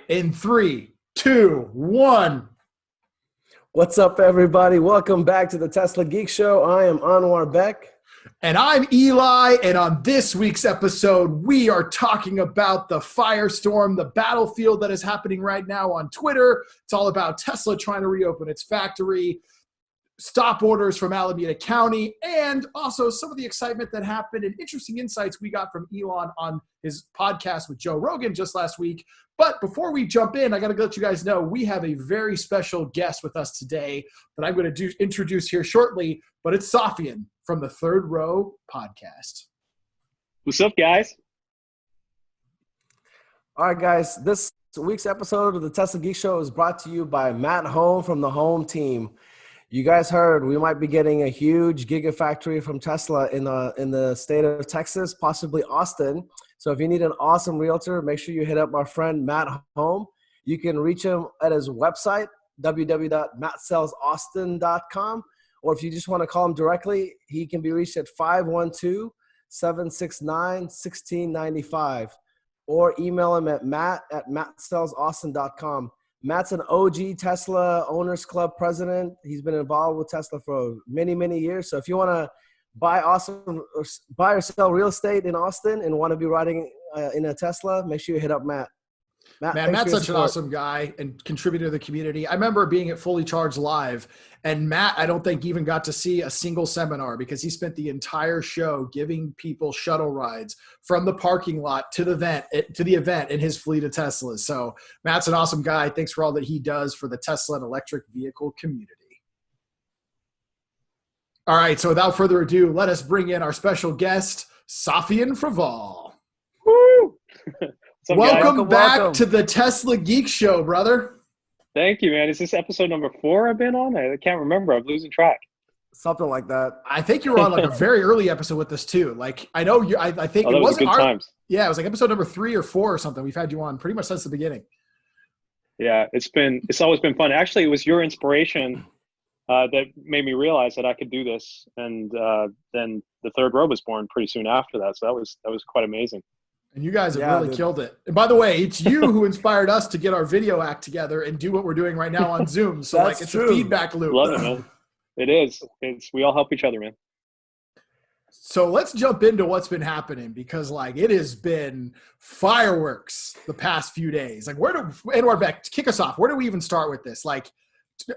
in 3, 2, 1. What's up, everybody? Welcome back to the Tesla Geek Show. I am Anwar Beck. And I'm Eli, and on this week's episode, we are talking about the firestorm, the battlefield that is happening right now on Twitter. It's all about Tesla trying to reopen its factory, stop orders from Alameda County, and also some of the excitement that happened and interesting insights we got from Elon on his podcast with Joe Rogan just last week. But before we jump in, I got to let you guys know we have a very special guest with us today that I'm going to introduce here shortly, but it's Safian from the Third Row podcast. What's up, guys? All right, guys. This week's episode of the Tesla Geek Show is brought to you by Matt Home from the Home Team. You guys heard we might be getting a huge gigafactory from Tesla in the state of Texas, possibly Austin. So if you need an awesome realtor, make sure you hit up our friend Matt Home. You can reach him at his website, www.mattsellsaustin.com. Or if you just want to call him directly, he can be reached at 512-769-1695. Or email him at matt@mattsellsaustin.com. Matt's an OG Tesla Owners Club president. He's been involved with Tesla for many, many years. So if you want to buy or sell real estate in Austin and want to be riding in a Tesla, make sure you hit up Matt. Matt's such an awesome guy and contributor to the community. I remember being at Fully Charged Live, and Matt, I don't think even got to see a single seminar because he spent the entire show giving people shuttle rides from the parking lot to the event in his fleet of Teslas. So Matt's an awesome guy. Thanks for all that he does for the Tesla and electric vehicle community. All right, so without further ado, let us bring in our special guest, Safian Fraval. Woo! Welcome back to the Tesla Geek Show, brother. Thank you, man. Is this episode number 4 I've been on? I can't remember. I'm losing track. Something like that. I think you were on like a very early episode with us too. Like I know you. I think it was good times. Yeah, it was like episode number 3 or 4 or something. We've had you on pretty much since the beginning. Yeah, it's always been fun. Actually, it was your inspiration that made me realize that I could do this, and then the Third Row was born pretty soon after that. So that was quite amazing. And you guys have really killed it. And by the way, it's you who inspired us to get our video act together and do what we're doing right now on Zoom. So like it's true. A feedback loop. Love it, man. It is. We all help each other, man. So let's jump into what's been happening because like it has been fireworks the past few days. Like Anwar Beck, kick us off. Where do we even start with this? Like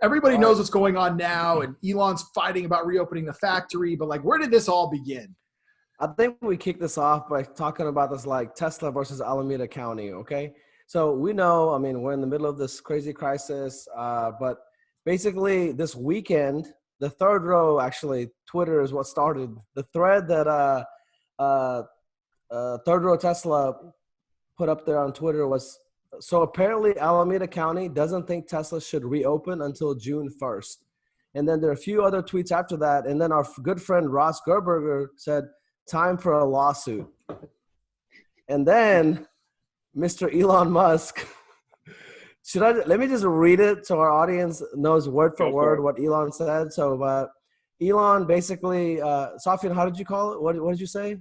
everybody knows what's going on now and Elon's fighting about reopening the factory, but like where did this all begin? I think we kick this off by talking about this like Tesla versus Alameda County, okay? So we know, I mean, we're in the middle of this crazy crisis, but basically this weekend, the Third Row, actually, Twitter is what started. The thread that Third Row Tesla put up there on Twitter was, so apparently Alameda County doesn't think Tesla should reopen until June 1st. And then there are a few other tweets after that. And then our good friend Ross Gerberger said, time for a lawsuit. And then Mr. Elon Musk, let me just read it so our audience knows word for word what Elon said. So Elon basically, Safian, how did you call it? What did you say?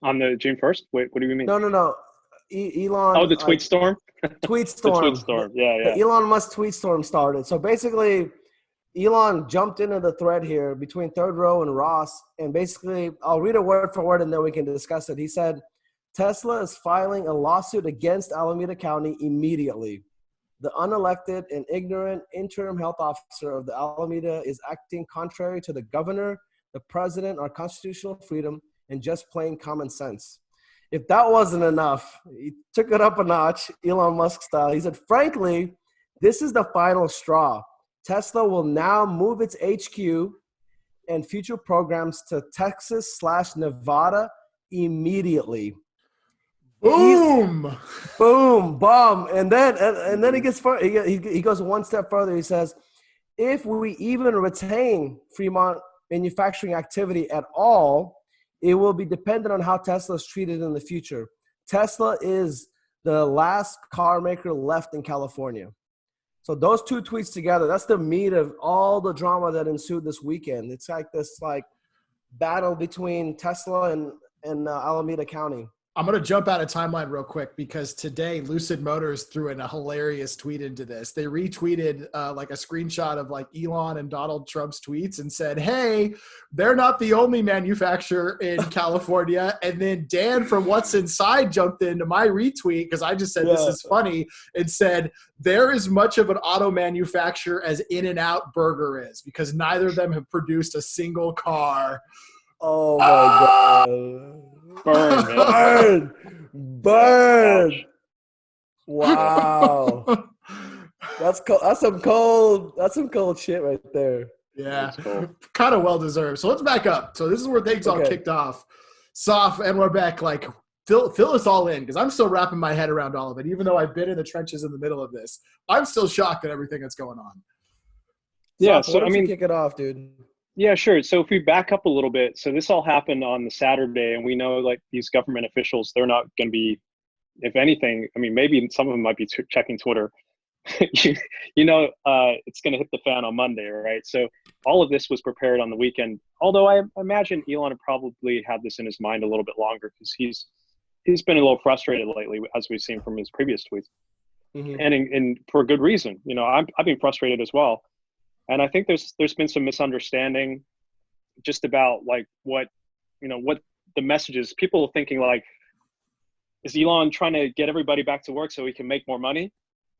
On the June 1st? Wait, what do you mean? No. Elon. Oh, the tweet storm? Tweet storm. The tweet storm, yeah. The Elon Musk tweet storm started. So basically, Elon jumped into the thread here between Third Row and Ross, and basically, I'll read it word for word and then we can discuss it. He said, Tesla is filing a lawsuit against Alameda County immediately. The unelected and ignorant interim health officer of the Alameda is acting contrary to the governor, the president, our constitutional freedom, and just plain common sense. If that wasn't enough, he took it up a notch, Elon Musk style. He said, frankly, this is the final straw. Tesla will now move its HQ and future programs to Texas/Nevada immediately. Boom! Boom! Bomb! And then he gets further. He goes one step further. He says, if we even retain Fremont manufacturing activity at all, it will be dependent on how Tesla is treated in the future. Tesla is the last car maker left in California. So those two tweets together, that's the meat of all the drama that ensued this weekend. It's like this battle between Tesla and Alameda County. I'm going to jump out of timeline real quick because today Lucid Motors threw in a hilarious tweet into this. They retweeted like a screenshot of like Elon and Donald Trump's tweets and said, hey, they're not the only manufacturer in California. And then Dan from What's Inside jumped into my retweet because I just said this is funny and said, they're as much of an auto manufacturer as In-N-Out Burger is because neither of them have produced a single car. Oh my God. Burn, man. Burn. Wow. That's cold. That's some cold shit right there. Yeah. Kind of well deserved. So let's back up. So this is where things all kicked off. Soph, and we're back. Like fill us all in because I'm still wrapping my head around all of it. Even though I've been in the trenches in the middle of this, I'm still shocked at everything that's going on. Yeah. Soph, I mean, kick it off, dude. Yeah, sure. So if we back up a little bit, so this all happened on the Saturday, and we know like these government officials, they're not going to be, if anything, I mean, maybe some of them might be checking Twitter. It's going to hit the fan on Monday, right? So all of this was prepared on the weekend. Although I imagine Elon probably had this in his mind a little bit longer because he's been a little frustrated lately, as we've seen from his previous tweets, and for good reason. I've been frustrated as well. And I think there's been some misunderstanding just about like what the messages, people thinking like, is Elon trying to get everybody back to work so he can make more money?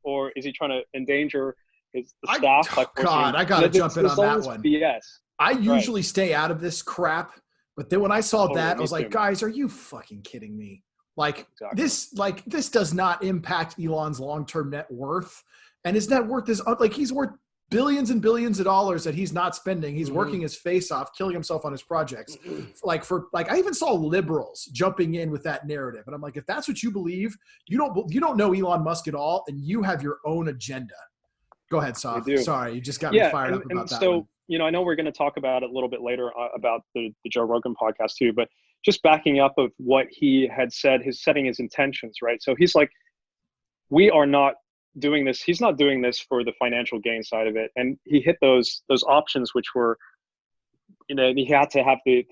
Or is he trying to endanger the staff? I got to jump in on that one. BS. I usually stay out of this crap, but then when I saw that, I was like, guys, are you fucking kidding me? Like this does not impact Elon's long-term net worth. And his net worth is like, he's worth billions and billions of dollars that he's not spending. He's working his face off, killing himself on his projects. I even saw liberals jumping in with that narrative. And I'm like, if that's what you believe, you don't know Elon Musk at all. And you have your own agenda. Go ahead, Soph. Sorry. You just got me fired up about that. So, I know we're going to talk about it a little bit later about the Joe Rogan podcast too, but just backing up of what he had said, setting his intentions, right? So he's like, we are not doing this. He's not doing this for the financial gain side of it. And he hit those options, which were, he had to have the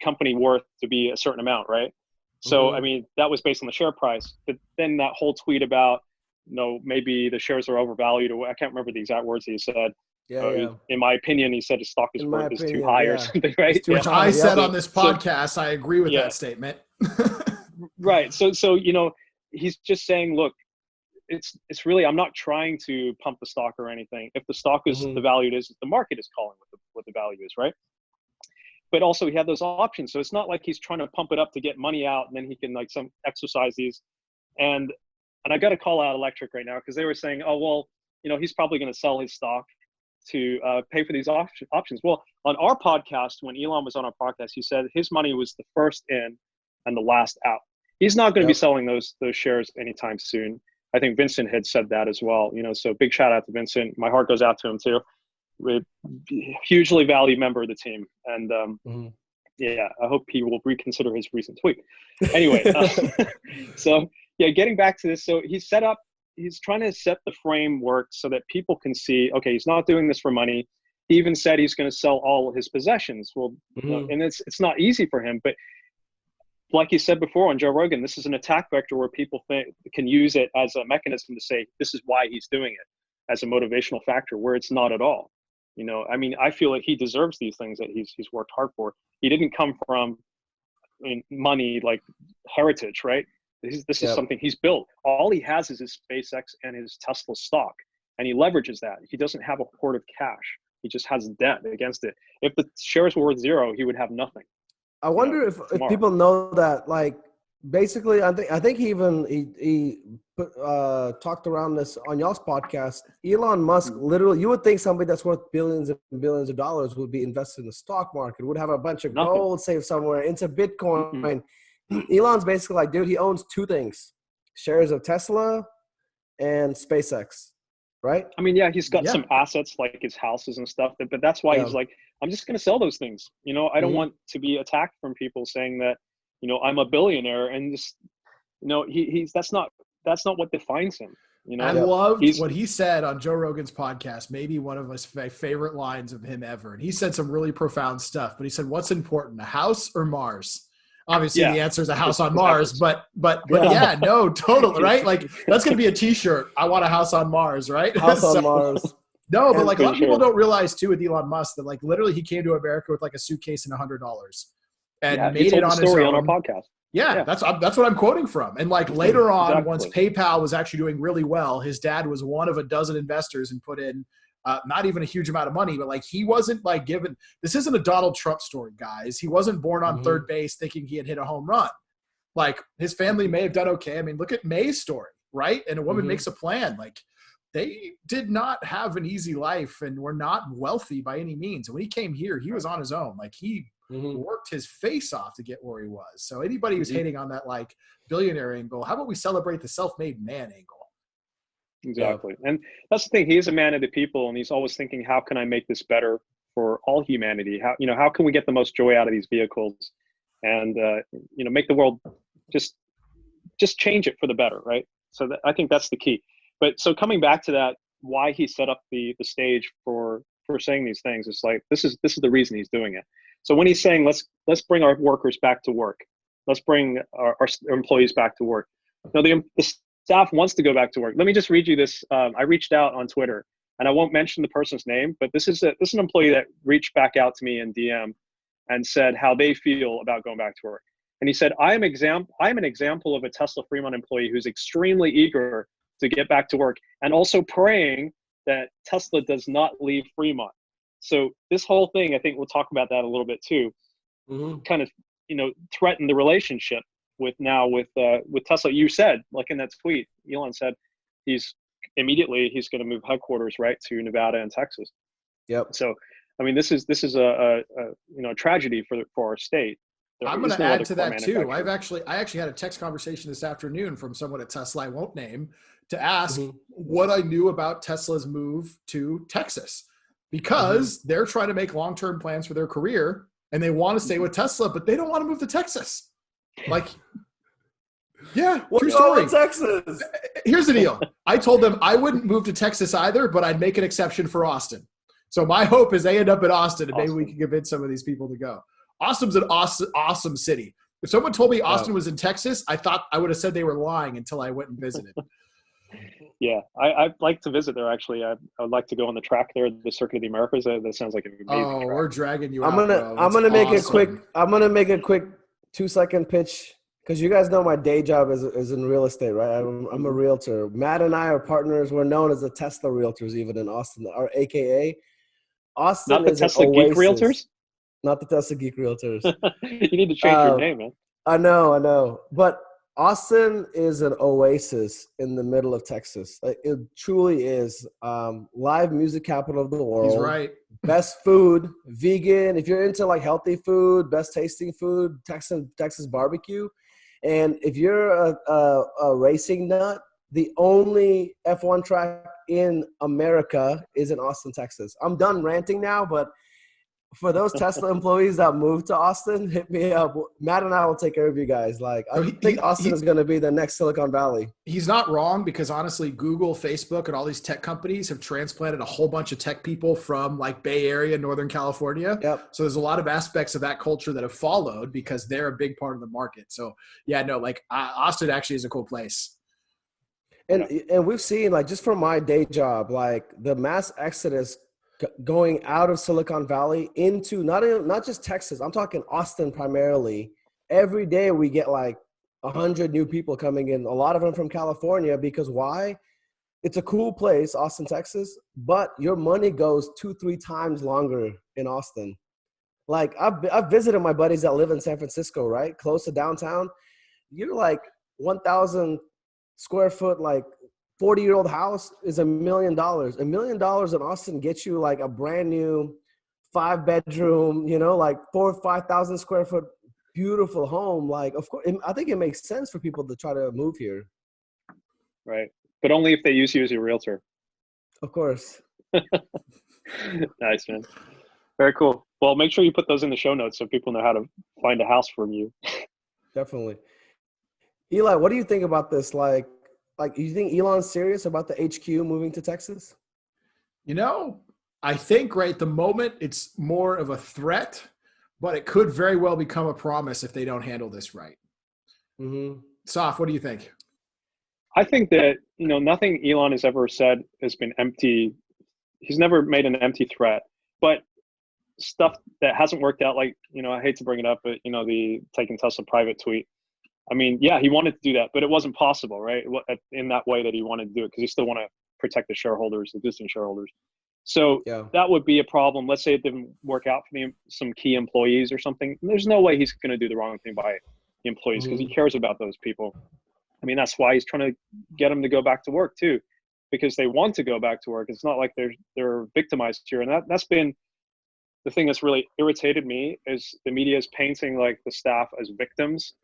company worth to be a certain amount, right? So, I mean, that was based on the share price. But then that whole tweet about, maybe the shares are overvalued, or I can't remember the exact words he said. In my opinion, he said his stock is too high or something, right? Which I said on this podcast, I agree with that statement. Right. So, he's just saying, look, it's really, I'm not trying to pump the stock or anything. If the stock is the value it is, the market is calling what the value is, right? But also he had those options. So it's not like he's trying to pump it up to get money out and then he can exercise these. And I got to call out Electric right now because they were saying, oh, well, he's probably going to sell his stock to pay for these options. Well, on our podcast, when Elon was on our podcast, he said his money was the first in and the last out. He's not going to be selling those shares anytime soon. I think Vincent had said that as well, so big shout out to Vincent. My heart goes out to him too. Hugely valued member of the team. And I hope he will reconsider his recent tweet. Anyway, so getting back to this. So he's trying to set the framework so that people can see, okay, he's not doing this for money. He even said he's going to sell all of his possessions. Well, and it's not easy for him, but like you said before on Joe Rogan, this is an attack vector where people can use it as a mechanism to say, this is why he's doing it, as a motivational factor, where it's not at all. I mean, I feel like he deserves these things that he's worked hard for. He didn't come from money, like heritage, right? This is something he's built. All he has is his SpaceX and his Tesla stock, and he leverages that. He doesn't have a hoard of cash. He just has debt against it. If the shares were worth zero, he would have nothing. I wonder if people know that, like, basically, I think he talked around this on y'all's podcast. Elon Musk, literally, you would think somebody that's worth billions and billions of dollars would be invested in the stock market, would have a bunch of gold saved somewhere into Bitcoin. Elon's basically like, dude, he owns two things: shares of Tesla and SpaceX, right? I mean, he's got some assets like his houses and stuff, but that's why he's like, I'm just going to sell those things. I don't want to be attacked from people saying that, I'm a billionaire, and just, that's not what defines him. I loved what he said on Joe Rogan's podcast, maybe one of my favorite lines of him ever. And he said some really profound stuff, but he said, what's important, a house or Mars? Obviously, Yeah. the answer is a house on It's Mars, backwards. but Yeah. yeah, no, totally, right? Like that's gonna be a T-shirt. I want a house on Mars, right? House on So, Mars. no, but And like a lot of people sure. don't realize too with Elon Musk that like literally he came to America with like a suitcase and $100 and Yeah, he made it told the on his story on our own. podcast. Yeah, Yeah. that's what I'm quoting from. And like later on, once Exactly. PayPal was actually doing really well, his dad was one of a dozen investors and put in not even a huge amount of money, but like he wasn't like given. This isn't a Donald Trump story, guys. He wasn't born on third base thinking he had hit a home run. Like his family may have done okay. I mean, look at May's story, right? And a woman makes a plan. Like they did not have an easy life and were not wealthy by any means. And when he came here, he was on his own. Like he worked his face off to get where he was. So anybody who's hating on that like billionaire angle, how about we celebrate the self-made man angle? Exactly. And that's the thing. He is a man of the people, and he's always thinking, how can I make this better for all humanity? How can we get the most joy out of these vehicles and, make the world just change it for the better. Right. So I think that's the key. But so coming back to that, why he set up the stage for saying these things, it's like, this is the reason he's doing it. So when he's saying, let's bring our workers back to work, let's bring our employees back to work. Now the staff wants to go back to work. Let me just read you this. I reached out on Twitter, and I won't mention the person's name, but this is an employee that reached back out to me in DM and said how they feel about going back to work. And he said, I am an example of a Tesla Fremont employee who's extremely eager to get back to work and also praying that Tesla does not leave Fremont. So this whole thing, I think we'll talk about that a little bit too, kind of, threaten the relationship with Tesla. You said, like in that tweet, Elon said he's going to move headquarters right to Nevada and Texas. Yep. So, I mean, this is a tragedy for our state. I'm going to add to that too. I actually had a text conversation this afternoon from someone at Tesla I won't name to ask what I knew about Tesla's move to Texas, because they're trying to make long-term plans for their career and they want to stay with Tesla, but they don't want to move to Texas. Like, yeah, true story. Texas. Here's the deal. I told them I wouldn't move to Texas either, but I'd make an exception for Austin. So my hope is they end up in Austin and maybe we can convince some of these people to go. Austin's an awesome city. If someone told me Austin was in Texas, I thought I would have said they were lying until I went and visited. Yeah, I'd like to visit there. Actually, I would like to go on the track there, the Circuit of the Americas. That sounds like an amazing track. We're dragging you. I'm gonna make it quick. I'm gonna make a quick 2-second pitch, because you guys know my day job is in real estate, right? I'm a realtor. Matt and I are partners. We're known as the Tesla Realtors, even in Austin, our AKA. Austin Not the is Tesla Geek Realtors. Not the Tesla Geek Realtors. You need to change your name, man. I know. But Austin is an oasis in the middle of Texas. Like, it truly is. Live music capital of the world. He's right. Best food, vegan. If you're into like healthy food, best tasting food, Texas barbecue. And if you're a racing nut, the only F1 track in America is in Austin, Texas. I'm done ranting now, but for those Tesla employees that moved to Austin, hit me up. Matt and I will take care of you guys. Like, I think Austin is going to be the next Silicon Valley. He's not wrong, because honestly, Google, Facebook, and all these tech companies have transplanted a whole bunch of tech people from like Bay Area, Northern California. Yep. So there's a lot of aspects of that culture that have followed because they're a big part of the market. So yeah, no, like Austin actually is a cool place. And we've seen, like, just from my day job, like the mass exodus going out of Silicon Valley into not just Texas. I'm talking Austin primarily. Every day we get like 100 new people coming in, a lot of them from California, because why? It's a cool place, Austin, Texas, but your money goes 2-3 times longer in Austin. Like, I've visited my buddies that live in San Francisco, right? Close to downtown. You're like 1,000 square foot, like 40-year-old house is $1 million. $1 million in Austin gets you like a brand new 5-bedroom, like 4,000 or 5,000 square foot, beautiful home. Like, of course, I think it makes sense for people to try to move here. Right. But only if they use you as a realtor. Of course. Nice, man. Very cool. Well, make sure you put those in the show notes so people know how to find a house from you. Definitely. Eli, what do you think about this? Like, you think Elon's serious about the HQ moving to Texas? I think right at the moment it's more of a threat, but it could very well become a promise if they don't handle this right. Mm-hmm. Saf, what do you think? I think that, nothing Elon has ever said has been empty. He's never made an empty threat, but stuff that hasn't worked out, like, I hate to bring it up, but, the taking Tesla private tweet. I mean, yeah, he wanted to do that, but it wasn't possible, right? In that way that he wanted to do it, because he still want to protect the shareholders, existing shareholders. So Yeah. that would be a problem. Let's say it didn't work out for some key employees or something. There's no way he's going to do the wrong thing by the employees, because he cares about those people. I mean, that's why he's trying to get them to go back to work too, because they want to go back to work. It's not like they're victimized here. And that's been the thing that's really irritated me, is the media is painting like the staff as victims,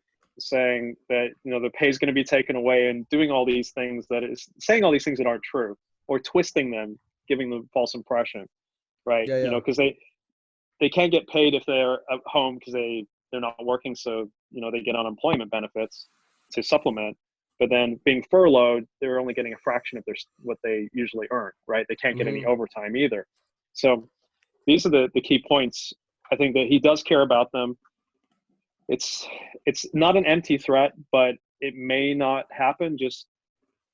saying that, the pay is going to be taken away, and doing all these things saying all these things that aren't true, or twisting them, giving them false impression, right? Yeah. Because they can't get paid if they're at home because they're not working. So, they get unemployment benefits to supplement. But then being furloughed, they're only getting a fraction of what they usually earn, right? They can't get any overtime either. So these are the key points. I think that he does care about them. It's not an empty threat, but it may not happen, just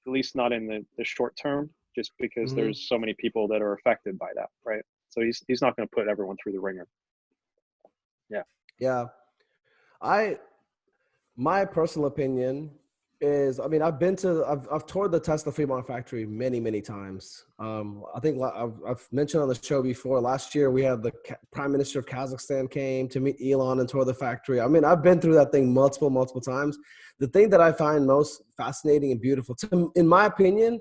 at least not in the short term, just because there's so many people that are affected by that, right? So he's not going to put everyone through the ringer. Yeah. My personal opinion is, I mean, I've toured the Tesla Fremont factory many, many times. I think I've mentioned on the show before, last year we had the Prime Minister of Kazakhstan came to meet Elon and tour the factory. I mean, I've been through that thing multiple times. The thing that I find most fascinating and beautiful, in my opinion,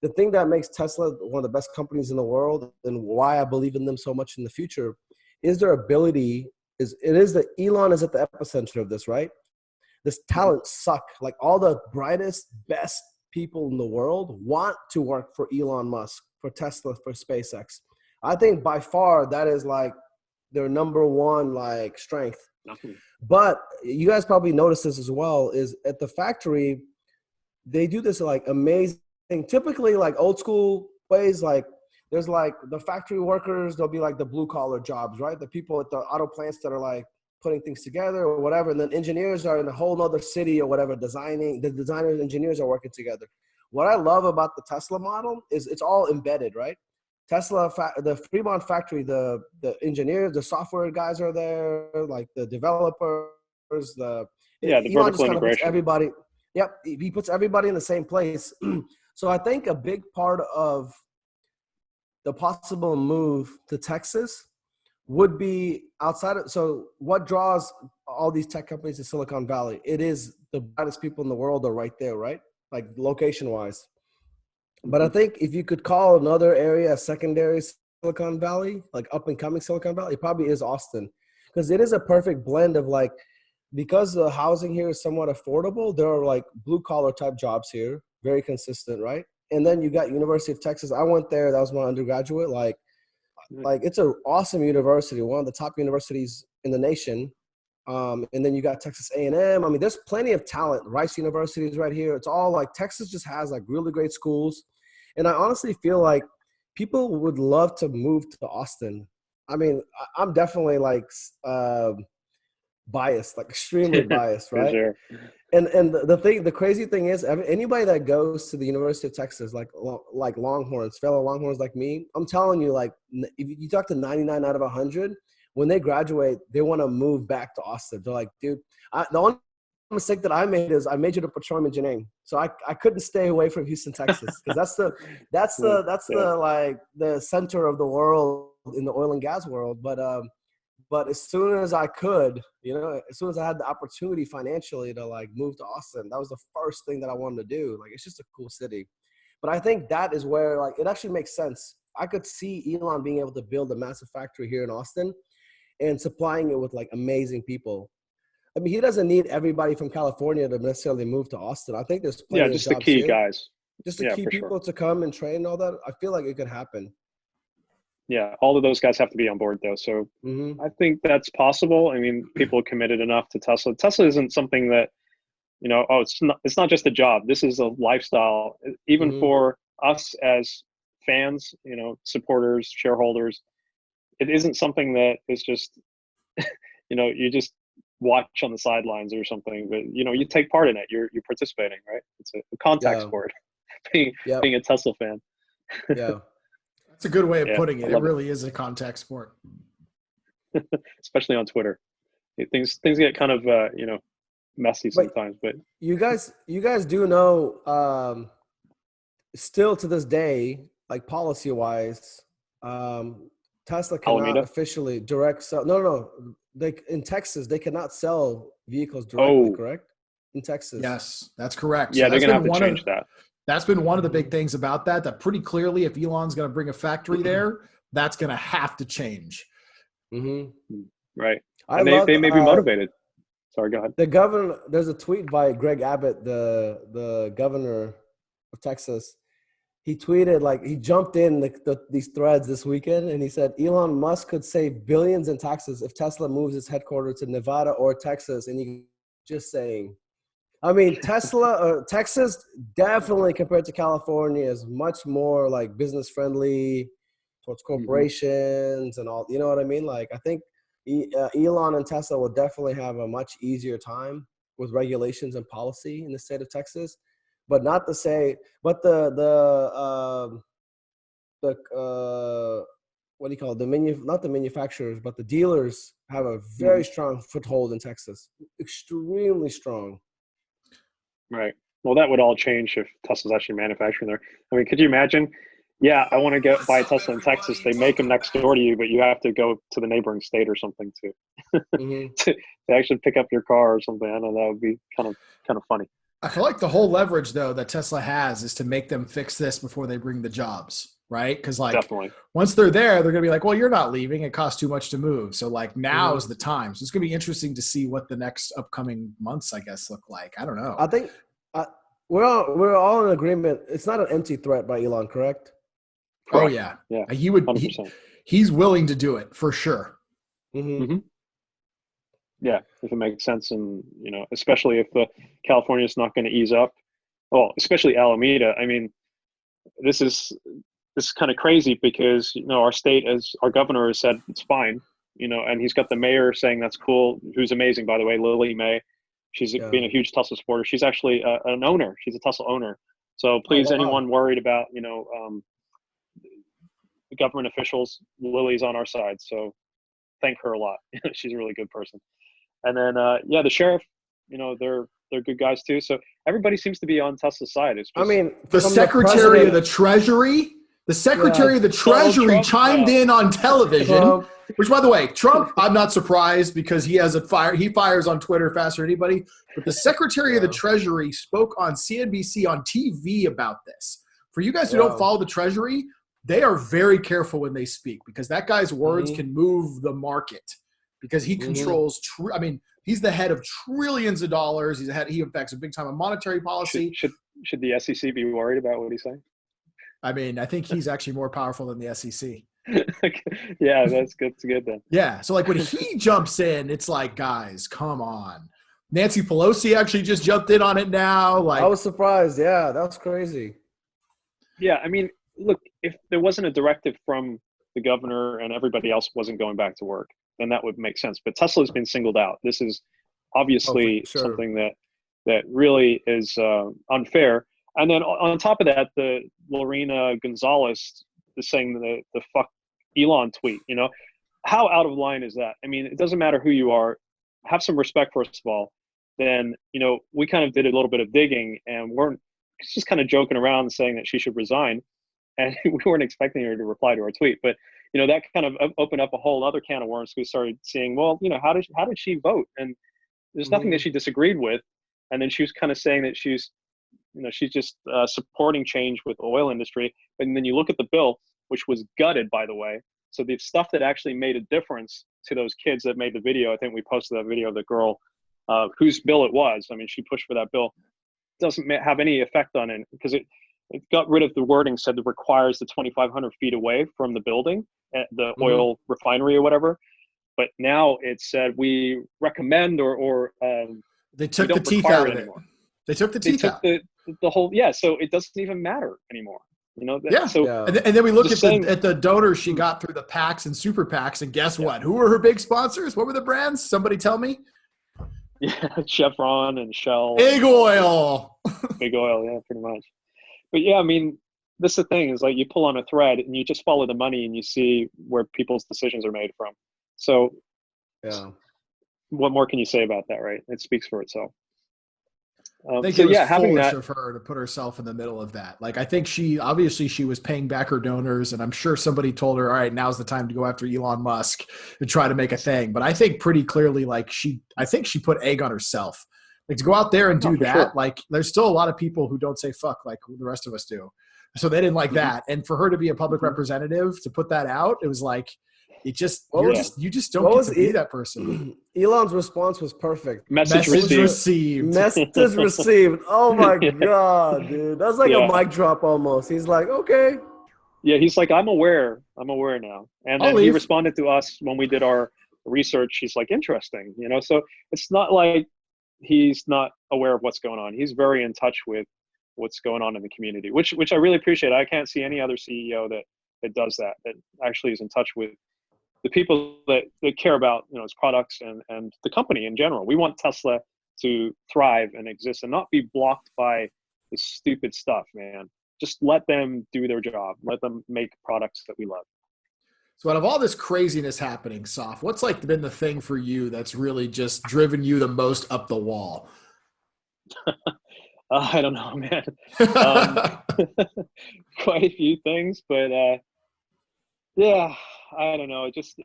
the thing that makes Tesla one of the best companies in the world, and why I believe in them so much in the future, is their ability. That Elon is at the epicenter of this, right? This talent suck. Like, all the brightest, best people in the world want to work for Elon Musk, for Tesla, for SpaceX. I think by far that is like their number one like strength. But you guys probably noticed this as well, is at the factory, they do this like amazing, typically like old school ways. Like, there's like the factory workers, there'll be like the blue collar jobs, right? The people at the auto plants that are like putting things together or whatever. And then engineers are in a whole nother city or whatever, designing. The designers and engineers are working together. What I love about the Tesla model is it's all embedded, right? Tesla, the Fremont factory, the engineers, the software guys are there, like the developers, the Elon vertical just kind of puts integration. everybody. Yep, he puts everybody in the same place. So I think a big part of the possible move to Texas would be outside of, so what draws all these tech companies to Silicon Valley? It is the brightest people in the world are right there, right? Like, location wise. But I think if you could call another area a secondary Silicon Valley, like up and coming Silicon Valley, it probably is Austin, because it is a perfect blend of like, because the housing here is somewhat affordable, there are like blue collar type jobs here, very consistent, right? And then you got University of Texas. I went there. That was my undergraduate. Like it's an awesome university, one of the top universities in the nation. And then you got Texas A&M. I mean, there's plenty of talent. Rice University is right here. It's all like, Texas just has like really great schools. And I honestly feel like people would love to move to Austin. I mean, I'm definitely like biased, like extremely biased, right? Sure. And the crazy thing is, anybody that goes to the University of Texas, like Longhorns, fellow Longhorns like me, I'm telling you, like, if you talk to 99 out of 100, when they graduate, they want to move back to Austin. They're like, dude, the only mistake that I made is I majored in petroleum engineering, so I couldn't stay away from Houston, Texas, because that's the like the center of the world in the oil and gas world. But as soon as I could, as soon as I had the opportunity financially to like move to Austin, that was the first thing that I wanted to do. Like, it's just a cool city. But I think that is where like it actually makes sense. I could see Elon being able to build a massive factory here in Austin and supplying it with like amazing people. I mean, he doesn't need everybody from California to necessarily move to Austin. I think there's plenty of just jobs the key here. guys. Just the key people to come and train and all that. I feel like it could happen. Yeah, all of those guys have to be on board though. So I think that's possible. I mean, people are committed enough to Tesla. Tesla isn't something that, it's not just a job. This is a lifestyle. Even for us as fans, supporters, shareholders, it isn't something that is just, you just watch on the sidelines or something, but you take part in it. You're participating, right? It's a contact Yeah. sport. being Yep. a Tesla fan. Yeah. That's a good way of Yeah, putting I it. It love really is a contact sport. especially on Twitter. Things get kind of messy But sometimes, but you guys do know, still to this day, like policy wise, Tesla cannot Alameda. officially direct sell. No. They in Texas they cannot sell vehicles directly. Oh, Correct? In Texas. Yes, that's correct. So yeah, they're that's gonna have been to one change of that. the big Mhm. things about that. That pretty clearly, if Elon's going to bring a factory there, that's going to have to change. Mhm. Right, I and love they may be motivated. Sorry, go ahead. the governor. There's a tweet by Greg Abbott, the governor of Texas. He tweeted, like, he jumped in these threads this weekend, and he said Elon Musk could save billions in taxes if Tesla moves its headquarters to Nevada or Texas. And he just saying, I mean, Texas definitely compared to California is much more like business friendly towards Hmm. corporations and all. You know what I mean? Like, I think Elon and Tesla will definitely have a much easier time with regulations and policy in the state of Texas. But not to say, but the what do you call it? Not the manufacturers, but the dealers have a Hmm. very strong foothold in Texas, extremely strong. Right. Well, that would all change if Tesla's actually manufacturing there. I mean, could you imagine? Yeah, I want to go buy a Tesla in Texas. They make them next door to you, but you have to go to the neighboring state or something Hmm. to actually pick up your car or something. I know that would be kind of funny. I feel like the whole leverage though that Tesla has is to make them fix this before they bring the jobs, right? Because like Definitely. once they're there, they're gonna be like, well, you're not leaving. It costs too much to move. So like now Hmm. is the time. So it's gonna be interesting to see what the next upcoming months, I guess, look like. I don't know. I think uh, we're all in agreement. It's not an empty threat by Elon, correct? Oh Correct. yeah, Yeah. he 100%. he's willing to do it for sure. Hmm. Hmm. Yeah, if it makes sense, and especially if the California is not going to ease up. Well, especially Alameda. I mean, this is kind of crazy because our state, as our governor has said, it's fine. And he's got the mayor saying that's cool, who's amazing, by the way, Lily May. She's Yeah. been a huge Tesla supporter. She's actually an owner. She's a Tesla owner. So Oh please, wow. anyone worried about the government officials, Lily's on our side. So thank her a lot. She's a really good person. And then yeah, the sheriff, they're good guys too. So everybody seems to be on Tesla's side. It's I just mean, The from the Secretary of president, the Treasury, yeah, Donald Trump. chimed in on television. Trump, Which, by the way, Trump, I'm not surprised because he fires on Twitter faster than anybody. But the Secretary of the yeah, Treasury spoke on CNBC on TV about this. For you guys who don't yeah. follow the Treasury, they are very careful when they speak because that guy's words Hmm. can move the market because he Hmm. controls. He's the head of trillions of dollars. He affects a big time of monetary should policy. should should the SEC be worried about what he's saying? I mean, I think he's actually more powerful than the SEC. Yeah, that's good. That's good then. Yeah. So like when he jumps in, it's like, guys, come on. Nancy Pelosi actually just jumped in on it now. I Like, was surprised. Yeah, that was crazy. Yeah, I mean, look, if there wasn't a directive from the governor and everybody else wasn't going back to work, then that would make sense. But Tesla's been singled out. This is Oh, for obviously sure. something that really is unfair. And then on top of that, the Lorena Gonzalez is saying the fuck Elon tweet. How out of line is that? I mean, it doesn't matter who you are. Have some respect, first of all. Then we kind of did a little bit of digging and weren't just kind of joking around and saying that she should resign, and we weren't expecting her to reply to our tweet. But that kind of opened up a whole other can of worms. We started seeing, well, how did she vote? And there's nothing that Hmm. she disagreed with. And then she was kind of saying that she's just supporting change with the oil industry. And then you look at the bill, which was gutted, by the way. So the stuff that actually made a difference to those kids that made the video, I think we posted that video of the girl whose bill it was. I mean, she pushed for that bill. Doesn't have any effect on it because it got rid of the wording said it requires the 2,500 feet away from the building at the Hmm. oil refinery or whatever. But now it said we recommend or they we took the don't teeth require out it of it. anymore. They took the They teeth took out. the whole, yeah, so it doesn't even matter anymore. Yeah. So Yeah. And then we look Just at the donors she got through the PACs and super PACs, and guess what? Who were her big sponsors? What were the brands? Somebody tell me. yeah, Chevron and Shell, Big oil. big oil, yeah, pretty much. But yeah, I mean, this is the thing is like you pull on a thread and you just follow the money and you see where people's decisions are made from. So Yeah. what more can you say about that, right? It speaks for itself. I think So it was yeah, having foolish that, of her to put herself in the middle of that. Like, I think she was paying back her donors, and I'm sure somebody told her, all right, now's the time to go after Elon Musk and try to make a thing. But I think pretty clearly, like, I think she put egg on herself. Like, to go out there and do that, sure. like, there's still a lot of people who don't say fuck like the rest of us do. So they didn't like that. And for her to be a public representative, to put that out, it was like, you just don't get to be that person. Elon's response was perfect. Message received. Message received. Oh my Yeah. God, dude. That's like a mic drop almost. He's like, okay. Yeah, he's like, I'm aware now. And then he responded to us when we did our research. He's like, interesting, so it's not like he's not aware of what's going on. He's very in touch with what's going on in the community, which I really appreciate. I can't see any other CEO that does that actually is in touch with the people that care about his products and the company in general. We want Tesla to thrive and exist and not be blocked by this stupid stuff, man. Just let them do their job. Let them make products that we love. So out of all this craziness happening, Soph, what's like been the thing for you that's really just driven you the most up the wall? I don't know, man. Quite a few things, but yeah, I don't know. Just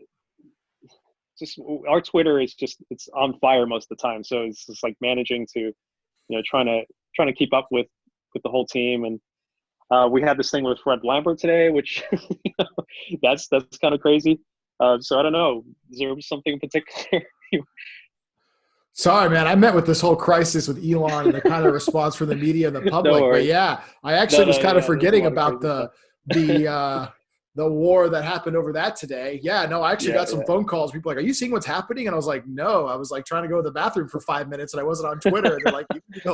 our Twitter is it's on fire most of the time. So it's just like managing to, trying to keep up with the whole team. And we had this thing with Fred Lambert today, which that's kind of crazy. So I don't know. Is there something in particular? Sorry, man. I met with this whole crisis with Elon and the kind of response from the media and the public. But yeah, I actually was kind of forgetting about the war that happened over that today. Yeah, no, I actually got some phone calls. People like, are you seeing what's happening? And I was like, no. I was like trying to go to the bathroom for 5 minutes and I wasn't on Twitter. And they're like,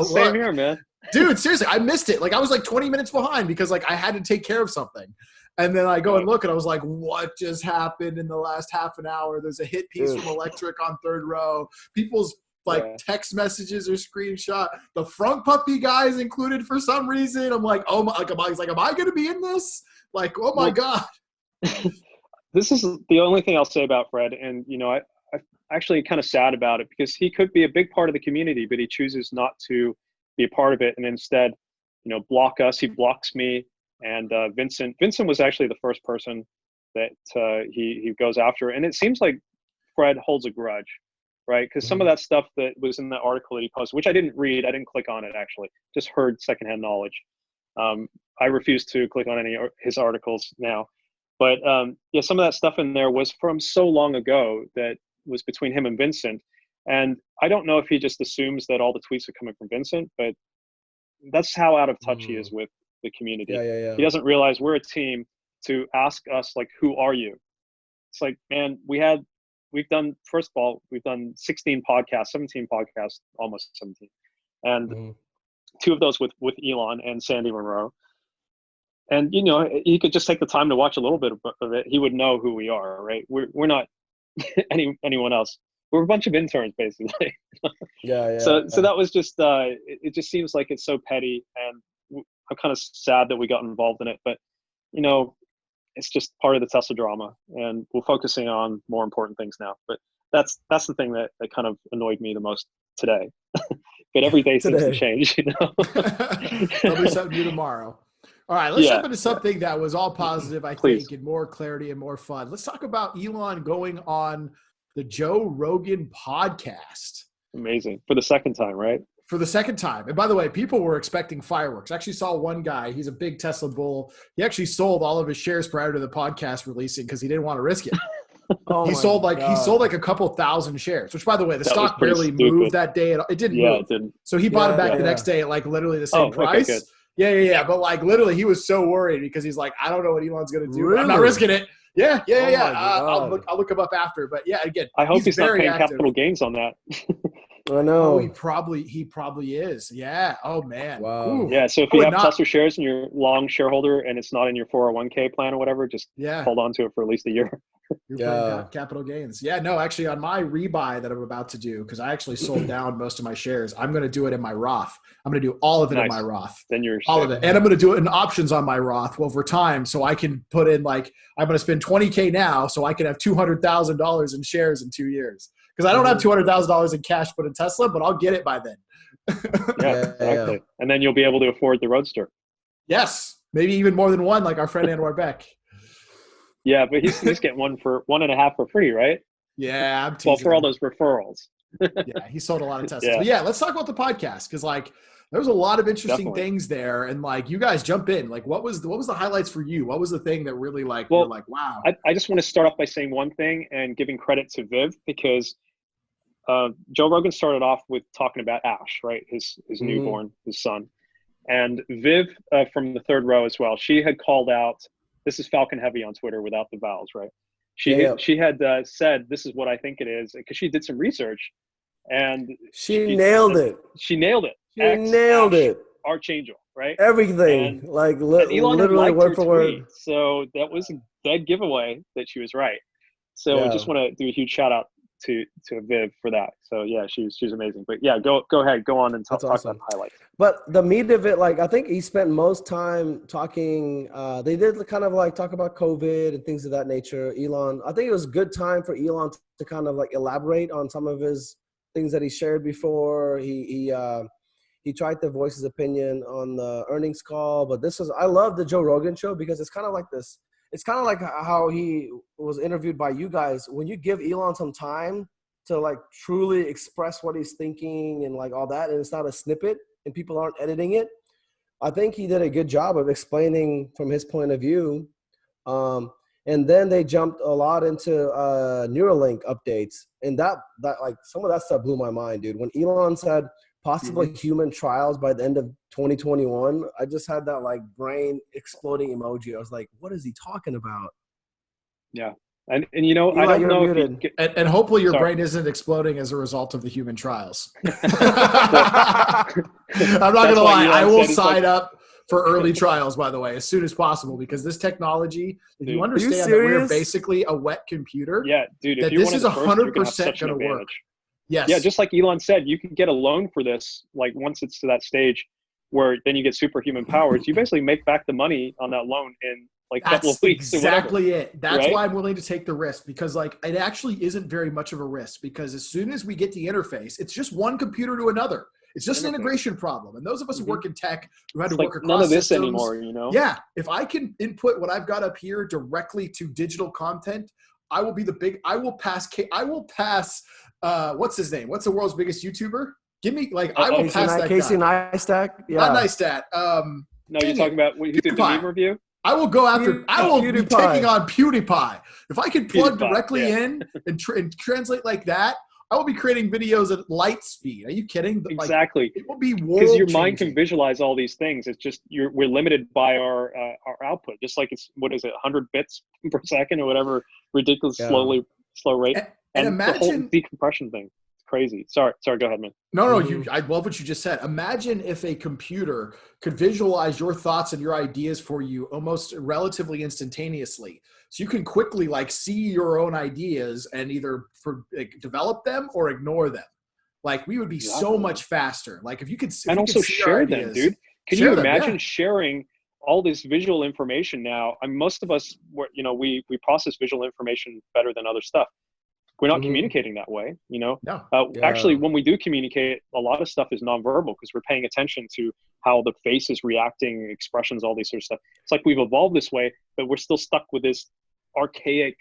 same here, man. Dude, seriously, I missed it. Like, I was like 20 minutes behind because like I had to take care of something. And then I go and look and I was like, what just happened in the last half an hour? There's a hit piece from Electric on third row. People's text messages are screenshot. The front puppy guy is included for some reason. I'm like, oh my, he's like, am I going to be in this? Like, oh my God. This is the only thing I'll say about Fred. And, I'm actually kind of sad about it because he could be a big part of the community, but he chooses not to be a part of it. And instead, block us. He blocks me. And Vincent was actually the first person that he goes after. And it seems like Fred holds a grudge, right? Because some of that stuff that was in the article that he posted, which I didn't read, I didn't click on it actually, just heard secondhand knowledge. I refuse to click on any of his articles now. But yeah, some of that stuff in there was from so long ago that was between him and Vincent. And I don't know if he just assumes that all the tweets are coming from Vincent, but that's how out of touch he is with the community. Yeah. He doesn't realize we're a team to ask us, like, who are you? It's like, man, we've done 16 podcasts, 17 podcasts, almost 17. And 2 of those with Elon and Sandy Monroe. And, he could just take the time to watch a little bit of it. He would know who we are, right? We're not anyone else. We're a bunch of interns, basically. Yeah. So that was just, it just seems like it's so petty. And I'm kind of sad that we got involved in it. But, it's just part of the Tesla drama. And we're focusing on more important things now. But that's the thing that kind of annoyed me the most today. But every day seems to change, There'll be something new tomorrow. All right, let's jump into something that was all positive, I think, and more clarity and more fun. Let's talk about Elon going on the Joe Rogan podcast. Amazing. For the second time, right? For the second time. And by the way, people were expecting fireworks. I actually saw one guy, he's a big Tesla bull. He actually sold all of his shares prior to the podcast releasing because he didn't want to risk it. He sold like a couple thousand shares, which by the way, the stock barely moved that day. It didn't move. It didn't. So he bought it back the next day at like literally the same price. Okay, yeah. But like literally he was so worried because he's like, I don't know what Elon's going to do. Really? I'm not risking it. Yeah. I'll look him up after. But yeah, again, I hope he's not paying capital gains on that. I Oh, know. he probably is. Yeah. Oh man. Wow. Ooh, Yeah. So if I you would have not. Tesla shares and you're long shareholder and it's not in your 401k plan or whatever, just Yeah. hold on to it for at least a year. You're playing Yeah. capital gains. Yeah, no, actually, on my rebuy that I'm about to do, because I actually sold down most of my shares, I'm going to do it in my Roth. I'm going to do all of it in my Nice. Roth. Then you're All safe. of it. And I'm going to do it in options on my Roth over time. So I can put in like, I'm going to spend 20K now so I can have $200,000 in shares in 2 years. Because I don't have $200,000 in cash put in Tesla, but I'll get it by then. Yeah, exactly. And then you'll be able to afford the Roadster. Yes. Maybe even more than one, like our friend Anwar Beck. Yeah, but he's getting 1.5 for free, right? Yeah, I'm teasing Well, for all him. those referrals. Yeah, he sold a lot of Teslas. Yeah. But yeah, let's talk about the podcast, because like there's a lot of interesting Definitely. things there, and like you guys jump in. Like, what was the highlights for you? What was the thing that really like Well, you're like, wow? I just want to start off by saying one thing and giving credit to Viv, because Joe Rogan started off with talking about Ash, right? His newborn, his son. And Viv from the third row as well. She had called out, this is Falcon Heavy on Twitter without the vowels, right? She had said, this is what I think it is, because she did some research and she nailed it. She nailed it. She nailed it. Archangel, right? Everything. And, like and Elon had literally liked word her for tweet. word. So that was a dead giveaway that she was right. So I just want to do a huge shout out to Viv for that. So yeah, she's amazing. But yeah, go ahead, go on and talk about the highlights. But the meat of it, like I think he spent most time talking. They did kind of like talk about COVID and things of that nature. Elon, I think it was a good time for Elon to kind of like elaborate on some of his things that he shared before. He tried to voice his opinion on the earnings call. But I love the Joe Rogan show because it's kind of like this. It's kind of like how he was interviewed by you guys. When you give Elon some time to like truly express what he's thinking and like all that, and it's not a snippet and people aren't editing it, I think he did a good job of explaining from his point of view. And then they jumped a lot into Neuralink updates, and that like some of that stuff blew my mind, dude. When Elon said possible human trials by the end of 2021, I just had that like brain exploding emoji. I was like, what is he talking about? Yeah. And you know, Eli, I don't know muted. if you and hopefully your brain isn't exploding as a result of the human trials. I'm not going to lie. I will sign up for early trials, by the way, as soon as possible, because this technology, if you understand that we're basically a wet computer, dude, that this is 100% going to work. Yes. Yeah, just like Elon said, you can get a loan for this, like once it's to that stage where then you get superhuman powers, you basically make back the money on that loan in like a couple of weeks. Exactly it. That's why I'm willing to take the risk, because like it actually isn't very much of a risk, because as soon as we get the interface, it's just one computer to another. It's just an integration problem. And those of us who work in tech, who had to work across none of this systems, anymore, you know? Yeah. If I can input what I've got up here directly to digital content, I will pass what's his name? What's the world's biggest YouTuber? Give me I will pass that Casey guy. Neistat. Yeah. Not Neistat. No, you're talking about who did the meme review? I will go after. I will be taking on PewDiePie. If I can plug directly in and translate like that, I will be creating videos at light speed. Are you kidding? Exactly. It will be because your mind can visualize all these things. It's just we're limited by our output. Just like it's 100 bits per second or whatever ridiculous slow rate. And imagine the whole decompression thing. Crazy. Sorry, go ahead, man. No, I love what you just said. Imagine if a computer could visualize your thoughts and your ideas for you almost relatively instantaneously. So you can quickly see your own ideas and either develop them or ignore them. Like we would be so much faster. Like if you could and also share them, dude. Can you imagine sharing all this visual information now? I mean, most of us, we process visual information better than other stuff. We're not communicating that way, No. Actually, when we do communicate, a lot of stuff is nonverbal because we're paying attention to how the face is reacting, expressions, all these sort of stuff. It's like we've evolved this way, but we're still stuck with this archaic,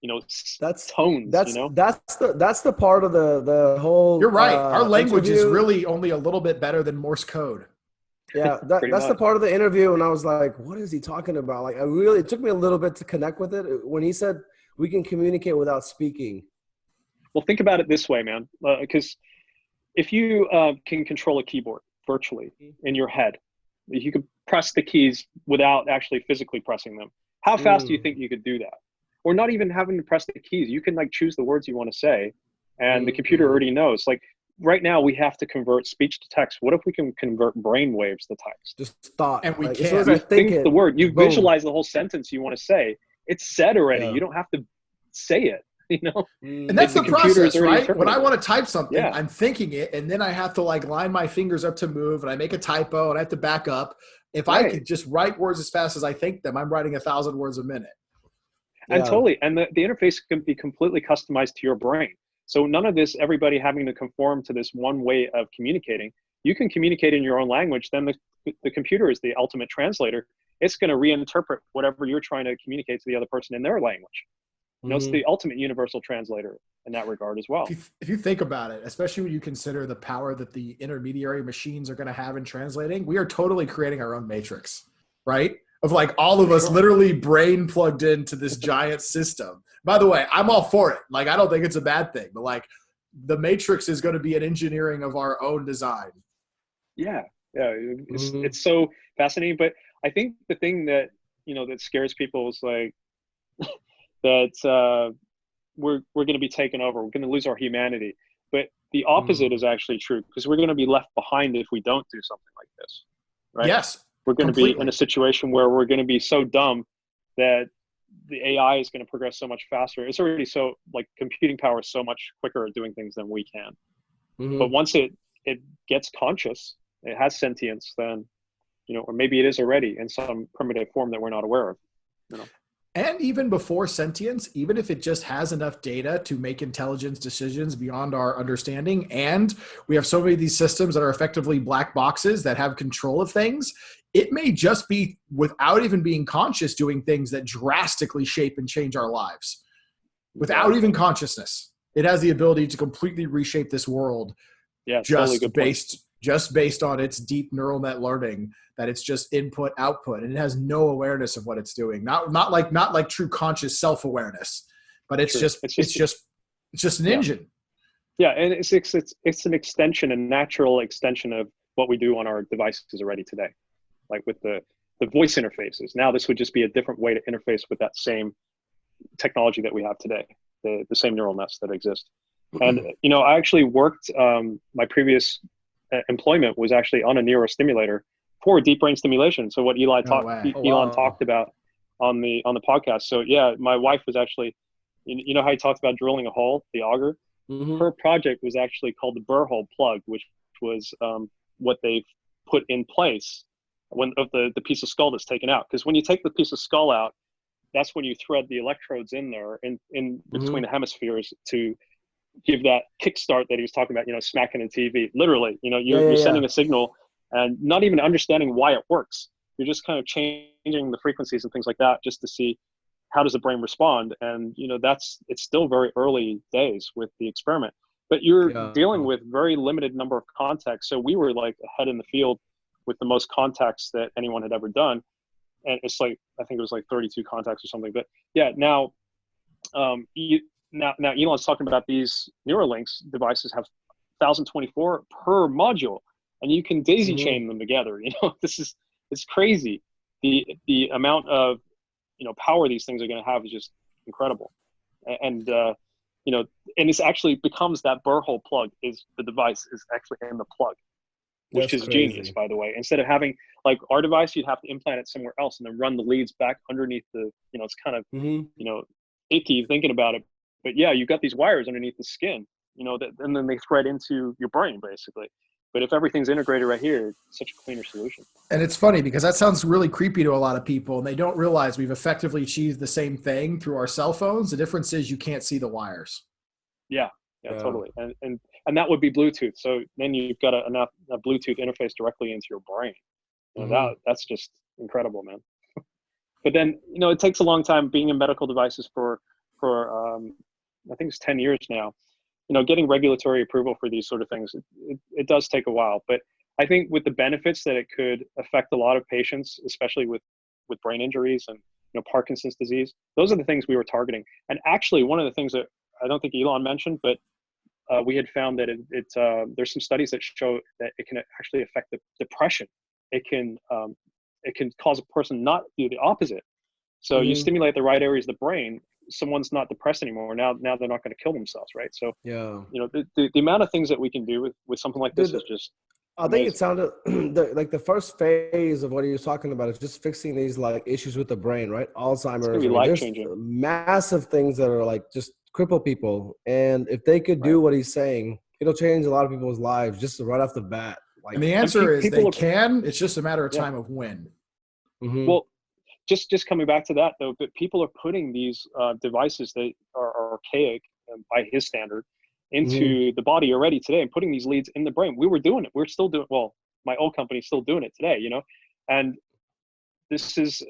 tones. That's the part of the whole. You're right. Our language is really only a little bit better than Morse code. Yeah, that's the part of the interview, and I was like, "What is he talking about?" Like, it took me a little bit to connect with it when he said we can communicate without speaking. Well, think about it this way, man, because if you can control a keyboard virtually in your head, you could press the keys without actually physically pressing them. How fast do you think you could do that? Or not even having to press the keys. You can choose the words you want to say, and the computer already knows. Like right now we have to convert speech to text. What if we can convert brain waves to text? Just thought. And we Like, as soon as can't. I think Think it, the word, you boom. visualize the whole sentence you want to say. It's said already. Yeah. You don't have to say it, you know? And that's the computer is process, already right? When I interpreting want to type something, Yeah. I'm thinking it, and then I have to like line my fingers up to move, and I make a typo, and I have to back up. If I Right. could just write words as fast as I think them, I'm writing 1,000 words a minute. And Yeah. totally. And the interface can be completely customized to your brain. So none of this, everybody having to conform to this one way of communicating. You can communicate in your own language. Then the computer is the ultimate translator. It's going to reinterpret whatever you're trying to communicate to the other person in their language. You know, it's the ultimate universal translator in that regard as well. If you think about it, especially when you consider the power that the intermediary machines are going to have in translating, we are totally creating our own matrix, right? Of like all of us literally brain plugged into this giant system. By the way, I'm all for it. Like, I don't think it's a bad thing, but like the matrix is going to be an engineering of our own design. Yeah. It's so fascinating. But I think the thing that, you know, that scares people is like that we're going to be taken over. We're going to lose our humanity. But the opposite is actually true, because we're going to be left behind if we don't do something like this. Right? Yes. We're going to be in a situation where we're going to be so dumb that the AI is going to progress so much faster. It's already so, like, computing power is so much quicker at doing things than we can. But once it gets conscious, it has sentience, then, you know, or maybe it is already in some primitive form that we're not aware of, you know. And even before sentience, even if it just has enough data to make intelligence decisions beyond our understanding, and we have so many of these systems that are effectively black boxes that have control of things, it may just be, without even being conscious, doing things that drastically shape and change our lives. Without even consciousness, it has the ability to completely reshape this world. Yeah, totally good point. Just based on its deep neural net learning, that it's just input output, and it has no awareness of what it's doing. Not like true conscious self-awareness, but it's just an engine. Yeah, and it's an extension, a natural extension of what we do on our devices already today, like with the voice interfaces. Now this would just be a different way to interface with that same technology that we have today, the same neural nets that exist. And, you know, I actually worked, my previous employment was actually on a neurostimulator for deep brain stimulation. So what Elon talked about on the podcast. So yeah, my wife was actually, you know how he talked about drilling a hole, the auger? Her project was actually called the burr hole plug, which was what they've put in place when of the piece of skull that's taken out. Because when you take the piece of skull out, that's when you thread the electrodes in there in between the hemispheres to give that kickstart that he was talking about, you know, smacking a TV. Literally, you know, you're sending a signal and not even understanding why it works. You're just kind of changing the frequencies and things like that just to see how does the brain respond. And, you know, it's still very early days with the experiment, but you're dealing with very limited number of contacts. So we were like ahead in the field with the most contacts that anyone had ever done. And it's like, I think it was like 32 contacts or something. But yeah, now Elon's talking about these Neuralinks devices have 1,024 per module, and you can daisy chain them together. You know, it's crazy. The amount of, you know, power these things are going to have is just incredible. And you know, and it's actually becomes that burr hole plug is the device is actually in the plug, which is genius, by the way. Instead of having like our device, you'd have to implant it somewhere else and then run the leads back underneath the, you know, it's kind of, you know, icky thinking about it. But yeah, you've got these wires underneath the skin, you know, and then they thread into your brain basically. But if everything's integrated right here, it's such a cleaner solution. And it's funny because that sounds really creepy to a lot of people, and they don't realize we've effectively achieved the same thing through our cell phones. The difference is you can't see the wires. Yeah, totally. And that would be Bluetooth. So then you've got a Bluetooth interface directly into your brain. You know, that's just incredible, man. But then, you know, it takes a long time being in medical devices for I think it's 10 years now. You know, getting regulatory approval for these sort of things, it does take a while. But I think with the benefits that it could affect a lot of patients, especially with brain injuries and, you know, Parkinson's disease, those are the things we were targeting. And actually, one of the things that I don't think Elon mentioned, but we had found that there's some studies that show that it can actually affect the depression. It can cause a person not do the opposite. So you stimulate the right areas of the brain, someone's not depressed anymore. Now they're not going to kill themselves, right? So Yeah. the amount of things that we can do with something like this is just I think it sounded like the first phase of what he was talking about is just fixing these like issues with the brain, right? Alzheimer's. It's gonna be life changing. Massive things that are like just cripple people, and if they could do what he's saying, it'll change a lot of people's lives just right off the bat. Like, and the answer is they are, can. It's just a matter of time of when. Mm-hmm. Well, just coming back to that though, but people are putting these devices that are archaic by his standard into the body already today and putting these leads in the brain. We were doing it. We're still doing, well, my old company's still doing it today, and this is,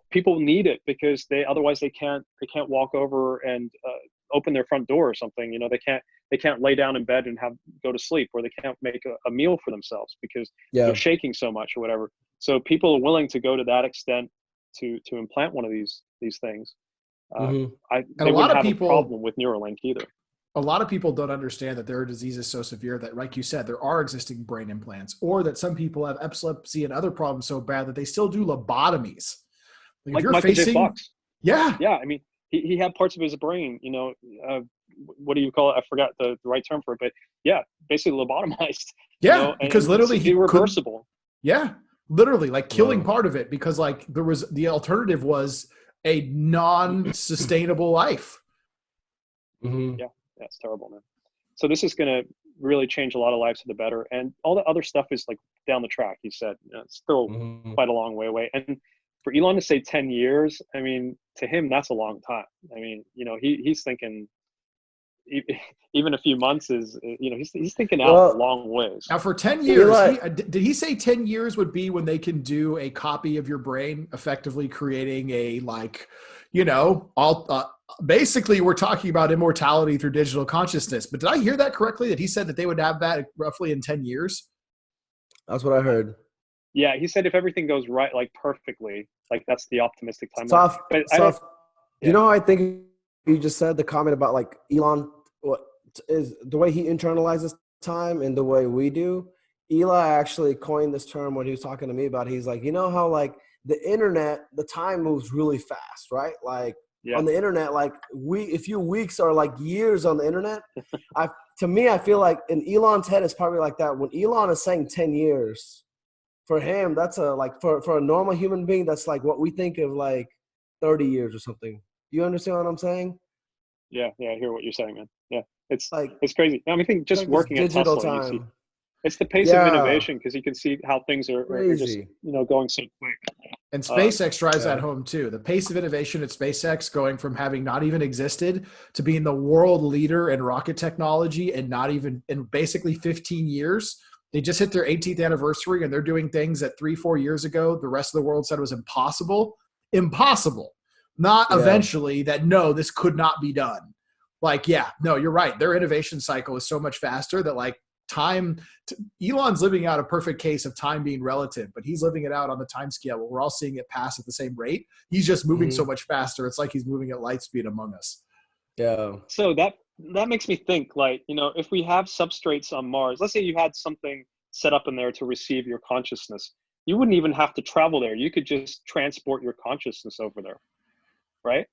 people need it because otherwise they can't walk over and open their front door or something. They can't lay down in bed and go to sleep, or they can't make a meal for themselves because they're shaking so much or whatever. So people are willing to go to that extent to implant one of these things. They wouldn't have a problem with Neuralink either. A lot of people don't understand that their disease is so severe that, like you said, there are existing brain implants, or that some people have epilepsy and other problems so bad that they still do lobotomies. Like if you're Michael J. Fox. Yeah. I mean, he had parts of his brain, what do you call it? I forgot the right term for it, but yeah, basically lobotomized. Yeah, because literally it's irreversible. Yeah, literally, like killing part of it because like the alternative was a non-sustainable life. Yeah, it's terrible, man. So this is going to really change a lot of lives for the better, and all the other stuff is like down the track. He said it's still quite a long way away, and for Elon to say 10 years, I mean, to him that's a long time. I mean, he's thinking even a few months is, he's thinking out a long ways. Now for 10 years, did he say 10 years would be when they can do a copy of your brain, effectively creating a basically we're talking about immortality through digital consciousness. But did I hear that correctly? That he said that they would have that roughly in 10 years? That's what I heard. Yeah, he said if everything goes right, like perfectly, like that's the optimistic timeline. You know how I think you just said the comment about like Elon, what is the way he internalizes time and the way we do? Eli actually coined this term when he was talking to me about, he's like, how like the internet, the time moves really fast, right? Like on the internet, like a few weeks are like years on the internet. To me, I feel like in Elon's head, it's probably like that. When Elon is saying 10 years, for him, that's for a normal human being, that's like what we think of like 30 years or something. Do you understand what I'm saying? Yeah, I hear what you're saying, man. Yeah, it's crazy. I mean, I think just like working at Tesla, you see, it's the pace of innovation because you can see how things are just going so quick. And SpaceX drives that home too. The pace of innovation at SpaceX, going from having not even existed to being the world leader in rocket technology, and not even in basically 15 years. They just hit their 18th anniversary, and they're doing things that 3-4 years ago the rest of the world said was impossible. Impossible. Not eventually that, no, this could not be done. Like, you're right. Their innovation cycle is so much faster that like Elon's living out a perfect case of time being relative, but he's living it out on the time scale where we're all seeing it pass at the same rate. He's just moving so much faster. It's like he's moving at light speed among us. Yeah. So that makes me think, like, if we have substrates on Mars, let's say you had something set up in there to receive your consciousness, you wouldn't even have to travel there. You could just transport your consciousness over there. Right?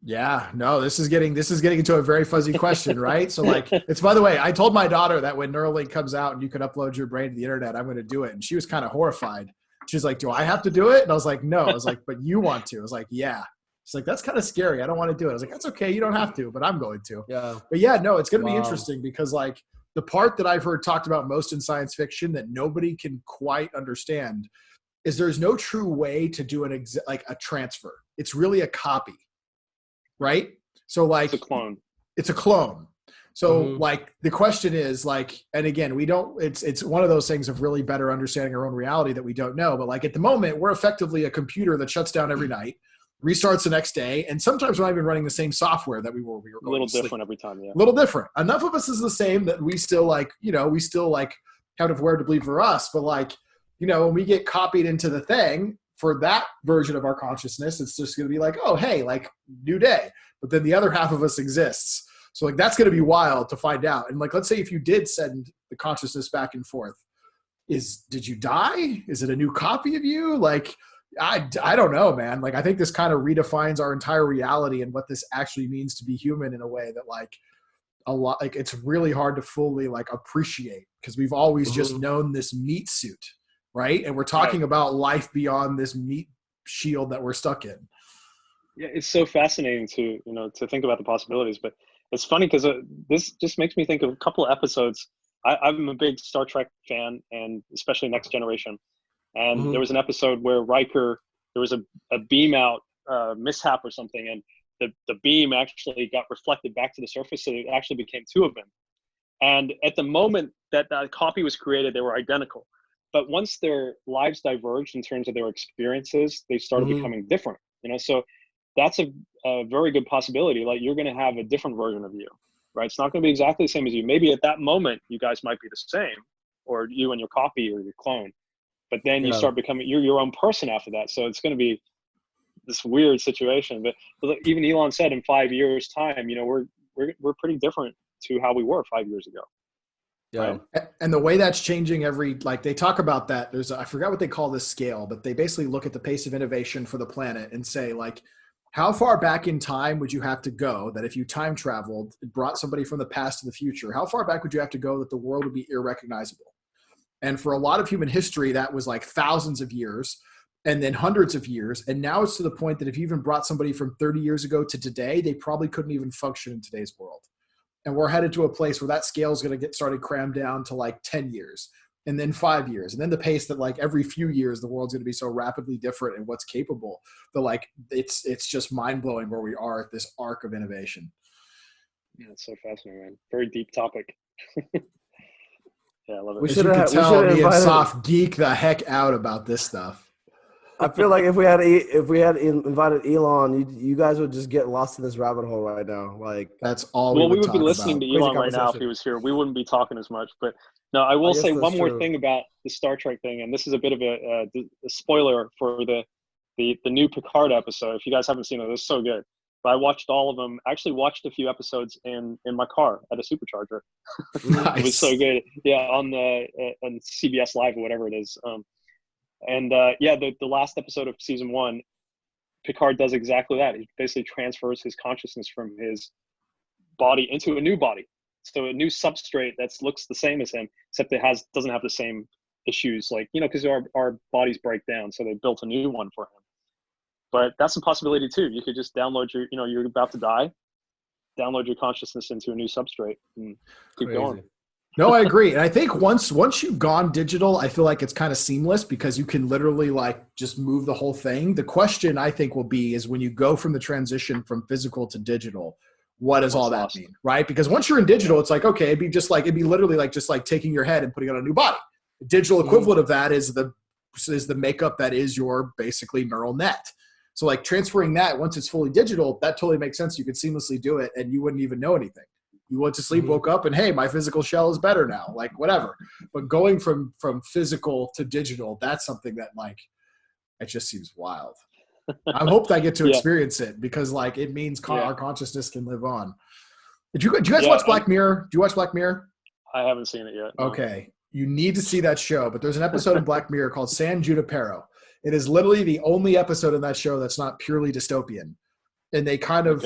Yeah, no, this is getting into a very fuzzy question, right? So like, it's, by the way, I told my daughter that when Neuralink comes out and you can upload your brain to the internet, I'm going to do it. And she was kind of horrified. She's like, do I have to do it? And I was like, no. I was like, but you want to? I was like, yeah. She's like, that's kind of scary. I don't want to do it. I was like, that's okay. You don't have to, but I'm going to. Yeah. But yeah, no, it's going to be interesting because like the part that I've heard talked about most in science fiction that nobody can quite understand is there's no true way to do a transfer. It's really a copy, right? So like it's a clone. So like the question is like, and again, it's one of those things of really better understanding our own reality that we don't know. But like at the moment, we're effectively a computer that shuts down every night, restarts the next day. And sometimes we're not even running the same software that we were going a little different every time. Yeah. A little different. Enough of us is the same that we still like, kind of where to believe for us. But like, when we get copied into the thing for that version of our consciousness, it's just going to be like, oh, hey, like new day. But then the other half of us exists. So like, that's going to be wild to find out. And like, let's say if you did send the consciousness back and forth, did you die? Is it a new copy of you? Like, I don't know, man. Like, I think this kind of redefines our entire reality and what this actually means to be human in a way that, like, a lot, like, it's really hard to fully, like, appreciate, because we've always just known this meat suit, right? And we're talking about life beyond this meat shield that we're stuck in. Yeah, it's so fascinating to think about the possibilities. But it's funny because this just makes me think of a couple of episodes. I'm a big Star Trek fan, and especially Next Generation. And there was an episode where Riker, there was a beam out mishap or something, and the beam actually got reflected back to the surface, so it actually became two of them. And at the moment that that copy was created, they were identical. But once their lives diverged in terms of their experiences, they started becoming different. So that's a very good possibility. Like, you're going to have a different version of you, right? It's not going to be exactly the same as you. Maybe at that moment, you guys might be the same, or you and your copy or your clone. But then you start becoming your own person after that. So it's going to be this weird situation. But even Elon said in 5 years' time, we're pretty different to how we were 5 years ago. Yeah. Right? And the way that's changing like, they talk about that. I forgot what they call this scale, but they basically look at the pace of innovation for the planet and say, like, how far back in time would you have to go that if you time traveled, it brought somebody from the past to the future, how far back would you have to go that the world would be irrecognizable? And for a lot of human history, that was like thousands of years and then hundreds of years. And now it's to the point that if you even brought somebody from 30 years ago to today, they probably couldn't even function in today's world. And we're headed to a place where that scale is going to get started crammed down to like 10 years and then 5 years. And then the pace that, like, every few years, the world's going to be so rapidly different in what's capable. But, like, it's just mind blowing where we are at this arc of innovation. Yeah, it's so fascinating, man. Very deep topic. Yeah, I love it. As you can tell, me and Soph geek the heck out about this stuff. I feel like if we had invited Elon, you guys would just get lost in this rabbit hole right now. Like, that's all. Well, we would be listening to Elon right now if he was here. We wouldn't be talking as much. But no, I will say one more thing about the Star Trek thing, and this is a bit of a spoiler for the new Picard episode. If you guys haven't seen it, it's so good. But I watched all of them. I actually watched a few episodes in my car at a supercharger. Nice. It was so good. Yeah, on CBS Live or whatever it is. The last episode of season 1, Picard does exactly that. He basically transfers his consciousness from his body into a new body. So a new substrate that looks the same as him, except it doesn't have the same issues, like, because our bodies break down. So they built a new one for him. But that's a possibility too. You could just download you're about to die, download your consciousness into a new substrate and keep going. No, I agree. And I think once you've gone digital, I feel like it's kind of seamless because you can literally, like, just move the whole thing. The question, I think, will be is when you go from the transition from physical to digital, what does all that mean, right? Because once you're in digital, it's like, okay, it'd be literally like just like taking your head and putting on a new body. The digital equivalent of that is the makeup that is your basically neural net. So, like, transferring that once it's fully digital, that totally makes sense. You could seamlessly do it and you wouldn't even know anything. You went to sleep, woke up, and hey, my physical shell is better now, like, whatever. But going from physical to digital, that's something that, like, it just seems wild. I hope I get to experience it because, like, it means our consciousness can live on. Do you guys watch Black Mirror? Do you watch Black Mirror? I haven't seen it yet. No. Okay. You need to see that show, but there's an episode in Black Mirror called San Junipero. It is literally the only episode in that show that's not purely dystopian. And they kind of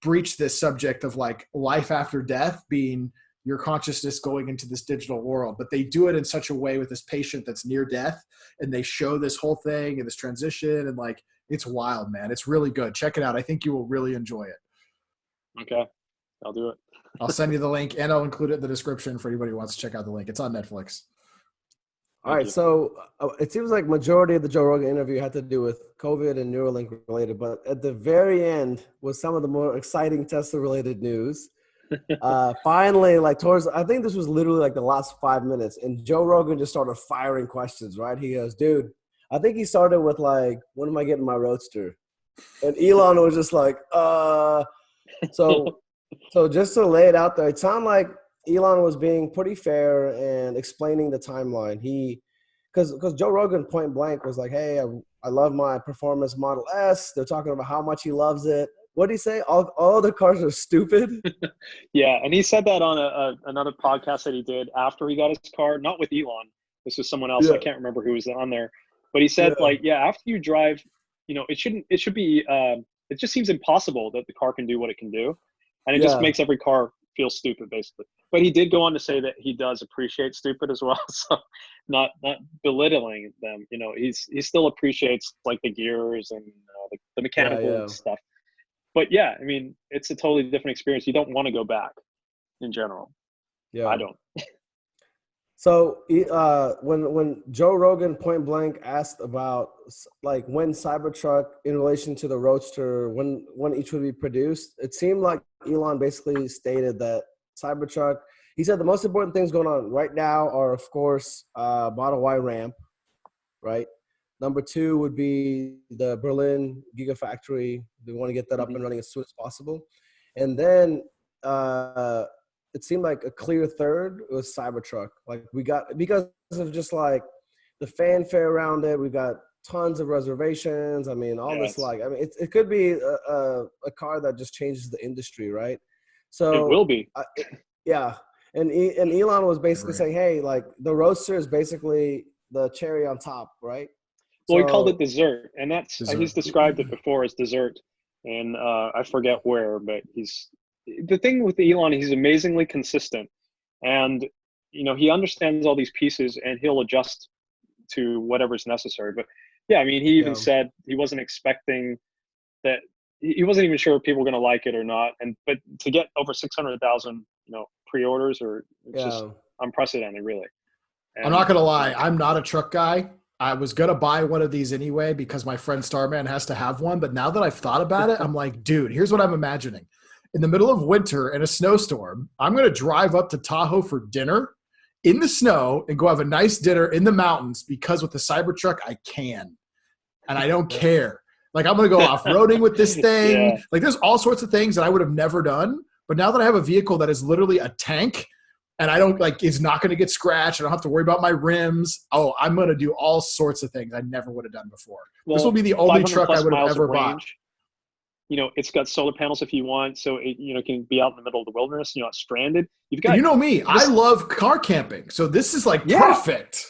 breach this subject of, like, life after death being your consciousness going into this digital world. But they do it in such a way with this patient that's near death. And they show this whole thing and this transition. And, like, it's wild, man. It's really good. Check it out. I think you will really enjoy it. Okay. I'll do it. I'll send you the link and I'll include it in the description for anybody who wants to check out the link. It's on Netflix. All right, so it seems like majority of the Joe Rogan interview had to do with COVID and Neuralink related, but at the very end was some of the more exciting Tesla related news. Finally, like I think this was literally like the last 5 minutes, and Joe Rogan just started firing questions, right? He goes, dude, I think he started with like, when am I getting my Roadster? And Elon was just like, So just to lay it out there, it sounded like Elon was being pretty fair and explaining the timeline. Because Joe Rogan point blank was like, hey, I love my performance Model S. They're talking about how much he loves it. What did he say? All other cars are stupid? Yeah, and he said that on another podcast that he did after he got his car, not with Elon. This was someone else. I can't remember who was on there. But he said, Yeah. like, yeah, after you drive, it should be, it just seems impossible that the car can do what it can do. And it just Yeah. makes every car feel stupid, basically. But he did go on to say that he does appreciate stupid as well. So not belittling them, he still appreciates like the gears and the mechanical Yeah. stuff. But yeah, I mean, it's a totally different experience. You don't want to go back in general. Yeah. I don't. So when Joe Rogan point blank asked about like when Cybertruck in relation to the Roadster, when each would be produced, it seemed like Elon basically stated that Cybertruck, he said the most important things going on right now are, of course, Model Y ramp, right? Number 2 would be the Berlin Gigafactory. We want to get that up and running as soon as possible. And then it seemed like a clear third was Cybertruck. Like we got, because of just like the fanfare around it, we got tons of reservations. I mean, all this, like, I mean, it could be a car that just changes the industry, right? So it will be. Yeah. And Elon was basically saying, hey, like the Roadster is basically the cherry on top, right? Well, he called it dessert, and that's Dessert. he's described it before as dessert, and I forget where, but the thing with Elon, he's amazingly consistent, and he understands all these pieces, and he'll adjust to whatever's necessary. But yeah, I mean, he even said he wasn't expecting that. He wasn't even sure if people were going to like it or not, but to get over 600,000, pre-orders, it's just unprecedented, really. And I'm not gonna lie, I'm not a truck guy. I was gonna buy one of these anyway because my friend Starman has to have one. But now that I've thought about it, I'm like, dude, here's what I'm imagining. In the middle of winter in a snowstorm, I'm gonna drive up to Tahoe for dinner in the snow and go have a nice dinner in the mountains because with the Cybertruck, I can. And I don't care. Like, I'm gonna go off-roading with this thing. Yeah. Like, there's all sorts of things that I would have never done. But now that I have a vehicle that is literally a tank, and I don't is not going to get scratched. I don't have to worry about my rims. Oh, I'm going to do all sorts of things I never would have done before. This will be the only truck I would have ever bought. It's got solar panels if you want, so it can be out in the middle of the wilderness. You're not stranded. You've got. And you know me, I love car camping, so this is like perfect.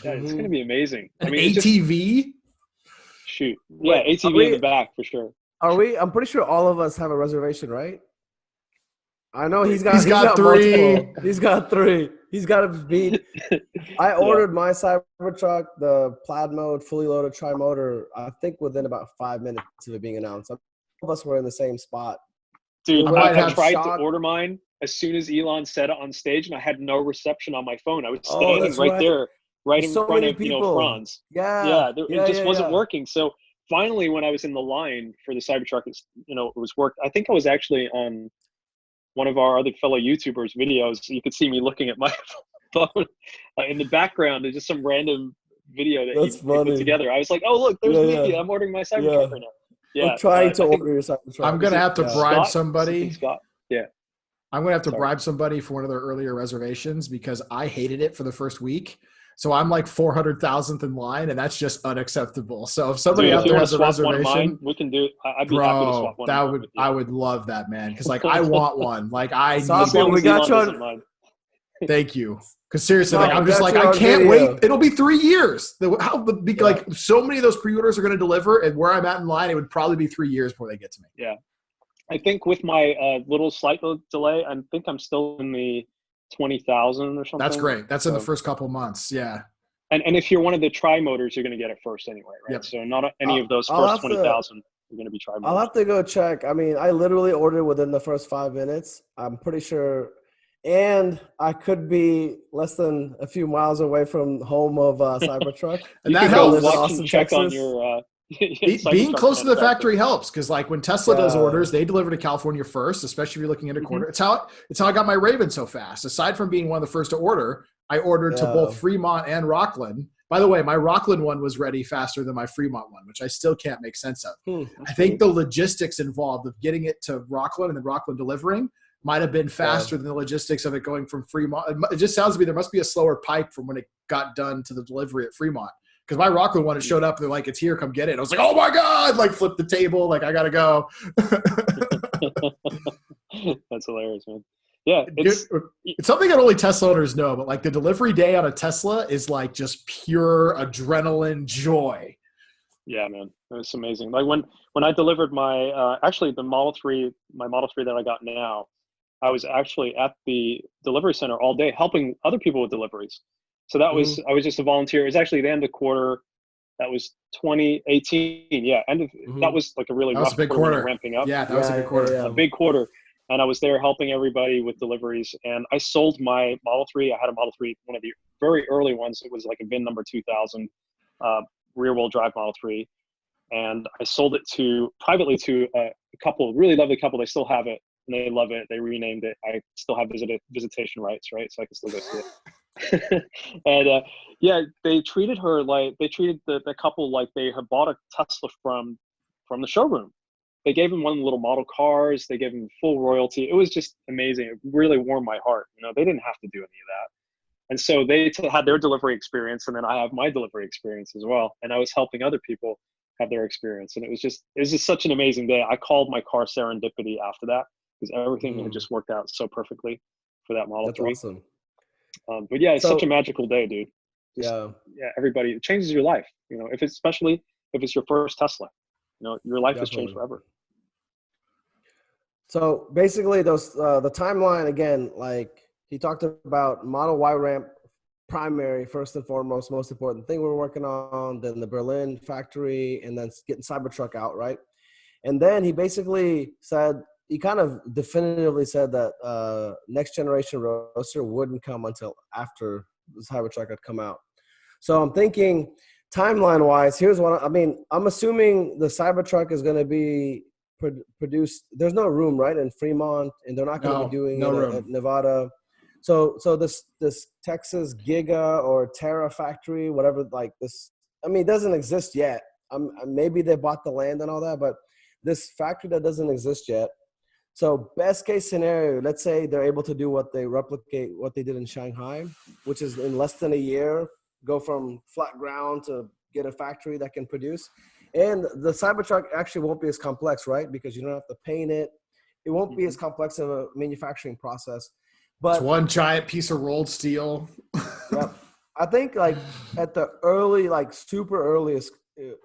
Yeah, it's going to be amazing. An ATV. Shoot, yeah, ATV in the back for sure. Are we? I'm pretty sure all of us have a reservation, right? I know he's got 3. Multiple. He's got 3. He's got to beat. I ordered my Cybertruck, the plaid mode, fully loaded tri-motor, I think within about 5 minutes of it being announced. All of us were in the same spot. Dude, I tried to order mine as soon as Elon said it on stage, and I had no reception on my phone. I was standing there, right in front of Franz. It just wasn't working. So finally, when I was in the line for the Cybertruck, it was work. I think I was actually on one of our other fellow YouTubers' videos. You could see me looking at my phone in the background. There's just some random video that he put together. I was like, "Oh, look, there's Mickey. I'm ordering my Cybertruck right now." Yeah, I'm trying to order your Cybertruck. I'm gonna have to bribe somebody. Yeah, I'm gonna have to bribe somebody for one of their earlier reservations because I hated it for the first week. So I'm like 400,000th in line, and that's just unacceptable. So if somebody out there has a reservation, mine, we can do it. I'd be happy to swap one. I would love that, man. Because like I want one. Like I need we got you on. Thank you. Because seriously, like I'm just like I can't wait. It'll be 3 years. Like so many of those pre-orders are going to deliver, and where I'm at in line, it would probably be 3 years before they get to me. Yeah, I think with my slight delay, I think I'm still in the 20,000 or something. That's great. That's in the first couple months. Yeah. And if you're one of the tri-motors, you're going to get it first anyway, right? Yep. So not any of those first 20,000 are going to be tri-motors. I'll have to go check. I mean, I literally ordered within the first 5 minutes. I'm pretty sure. And I could be less than a few miles away from home of Cybertruck. And that helps. Watch and check on your being close to the factory helps because like when Tesla does orders, they deliver to California first, especially if you're looking at a quarter. It's how I got my Raven so fast. Aside from being one of the first to order, I ordered to both Fremont and Rockland. By the way, my Rockland one was ready faster than my Fremont one, which I still can't make sense of. I think the logistics involved of getting it to Rockland and then Rockland delivering might have been faster than the logistics of it going from Fremont. It just sounds to me there must be a slower pipe from when it got done to the delivery at Fremont. Because my Rockland one, it showed up, and they're like, it's here, come get it. I was like, oh my God, like flip the table, like I gotta go. That's hilarious, man. Yeah, it's something that only Tesla owners know, but like the delivery day on a Tesla is like just pure adrenaline joy. Yeah, man, it was amazing. Like when I delivered my actually the Model 3, my Model 3 that I got now, I was actually at the delivery center all day helping other people with deliveries. So that was I was just a volunteer. It was actually the end of quarter. That was 2018. Yeah, that was like a really That was rough a big quarter when quarter. they're ramping up. Yeah, that was a good quarter. A big quarter. And I was there helping everybody with deliveries. And I sold my Model 3. I had a Model 3, one of the very early ones. It was like a VIN number 2000 rear-wheel drive Model 3. And I sold it privately to a couple, really lovely couple. They still have it and they love it. They renamed it. I still have visitation rights, right? So I can still go see it. And yeah, they treated the couple like they had bought a Tesla from the showroom. They gave him one of the little model cars. They gave him full royalty. It was just amazing. It really warmed my heart. They didn't have to do any of that. And so they had their delivery experience, and then I have my delivery experience as well. And I was helping other people have their experience. And it was just such an amazing day. I called my car Serendipity after that because everything had just worked out so perfectly for that Model 3. That's awesome. But yeah, it's such a magical day, dude. Yeah, everybody, it changes your life. Especially if it's your first Tesla. Your life has changed forever. So basically, the timeline again, like he talked about Model Y ramp primary, first and foremost, most important thing we're working on, then the Berlin factory, and then getting Cybertruck out, right? And then he basically said, he kind of definitively said that next generation Roadster wouldn't come until after the Cybertruck had come out. So I'm thinking, timeline-wise, here's what I'm assuming the Cybertruck is going to be produced. There's no room, right, in Fremont, and they're not going to be doing it at Nevada. So this Texas Giga or Terra factory, whatever, like this, it doesn't exist yet. Maybe they bought the land and all that, but this factory that doesn't exist yet. So best case scenario, let's say they're able to replicate what they did in Shanghai, which is in less than a year, go from flat ground to get a factory that can produce. And the Cybertruck actually won't be as complex, right? Because you don't have to paint it. It won't be as complex of a manufacturing process. But it's one giant piece of rolled steel. Yep. I think like at the early, like super earliest,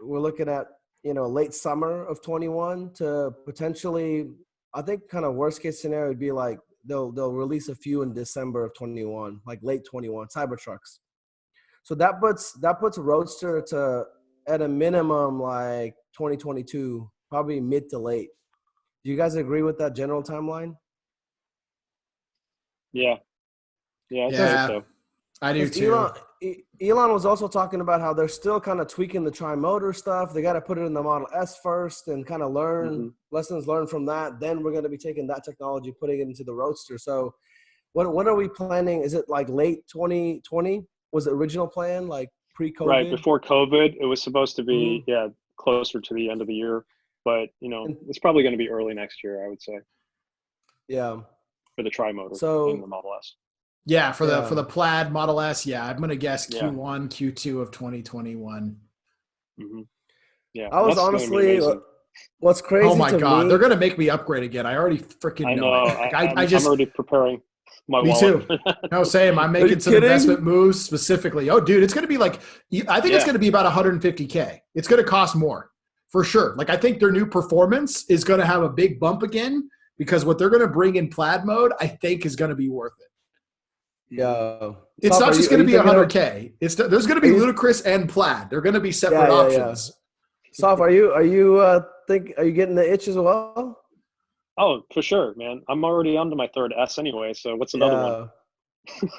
we're looking at, late summer of 21 to potentially, I think kind of worst case scenario would be like they'll release a few in December of 21, like late 21 Cybertrucks. So that puts Roadster to at a minimum like 2022, probably mid to late. Do you guys agree with that general timeline? Yeah, I think so. I do too. Elon was also talking about how they're still kind of tweaking the tri-motor stuff. They got to put it in the Model S first and kind of learn lessons learned from that. Then we're going to be taking that technology, putting it into the Roadster. So when are we planning? Is it like late 2020? Was the original plan like pre-COVID? Right, before COVID, it was supposed to be, closer to the end of the year. But, it's probably going to be early next year, I would say. Yeah. For the tri-motor in the Model S. Yeah, for the Plaid Model S, I'm going to guess Q1, Q2 of 2021. Yeah. I was honestly, what's crazy oh my God, me, they're going to make me upgrade again. I already freaking know. I'm already preparing my me wallet. too. No, same. I'm making some investment moves specifically. Oh, dude, it's going to be like, I think it's going to be about $150K. It's going to cost more for sure. Like I think their new performance is going to have a big bump again because what they're going to bring in Plaid mode, I think is going to be worth it. Yeah, it's not just going to be $100K. There's going to be Ludicrous and Plaid. They're going to be separate options. Soph, are you getting the itch as well? Oh, for sure, man. I'm already on to my third S anyway. So what's another one?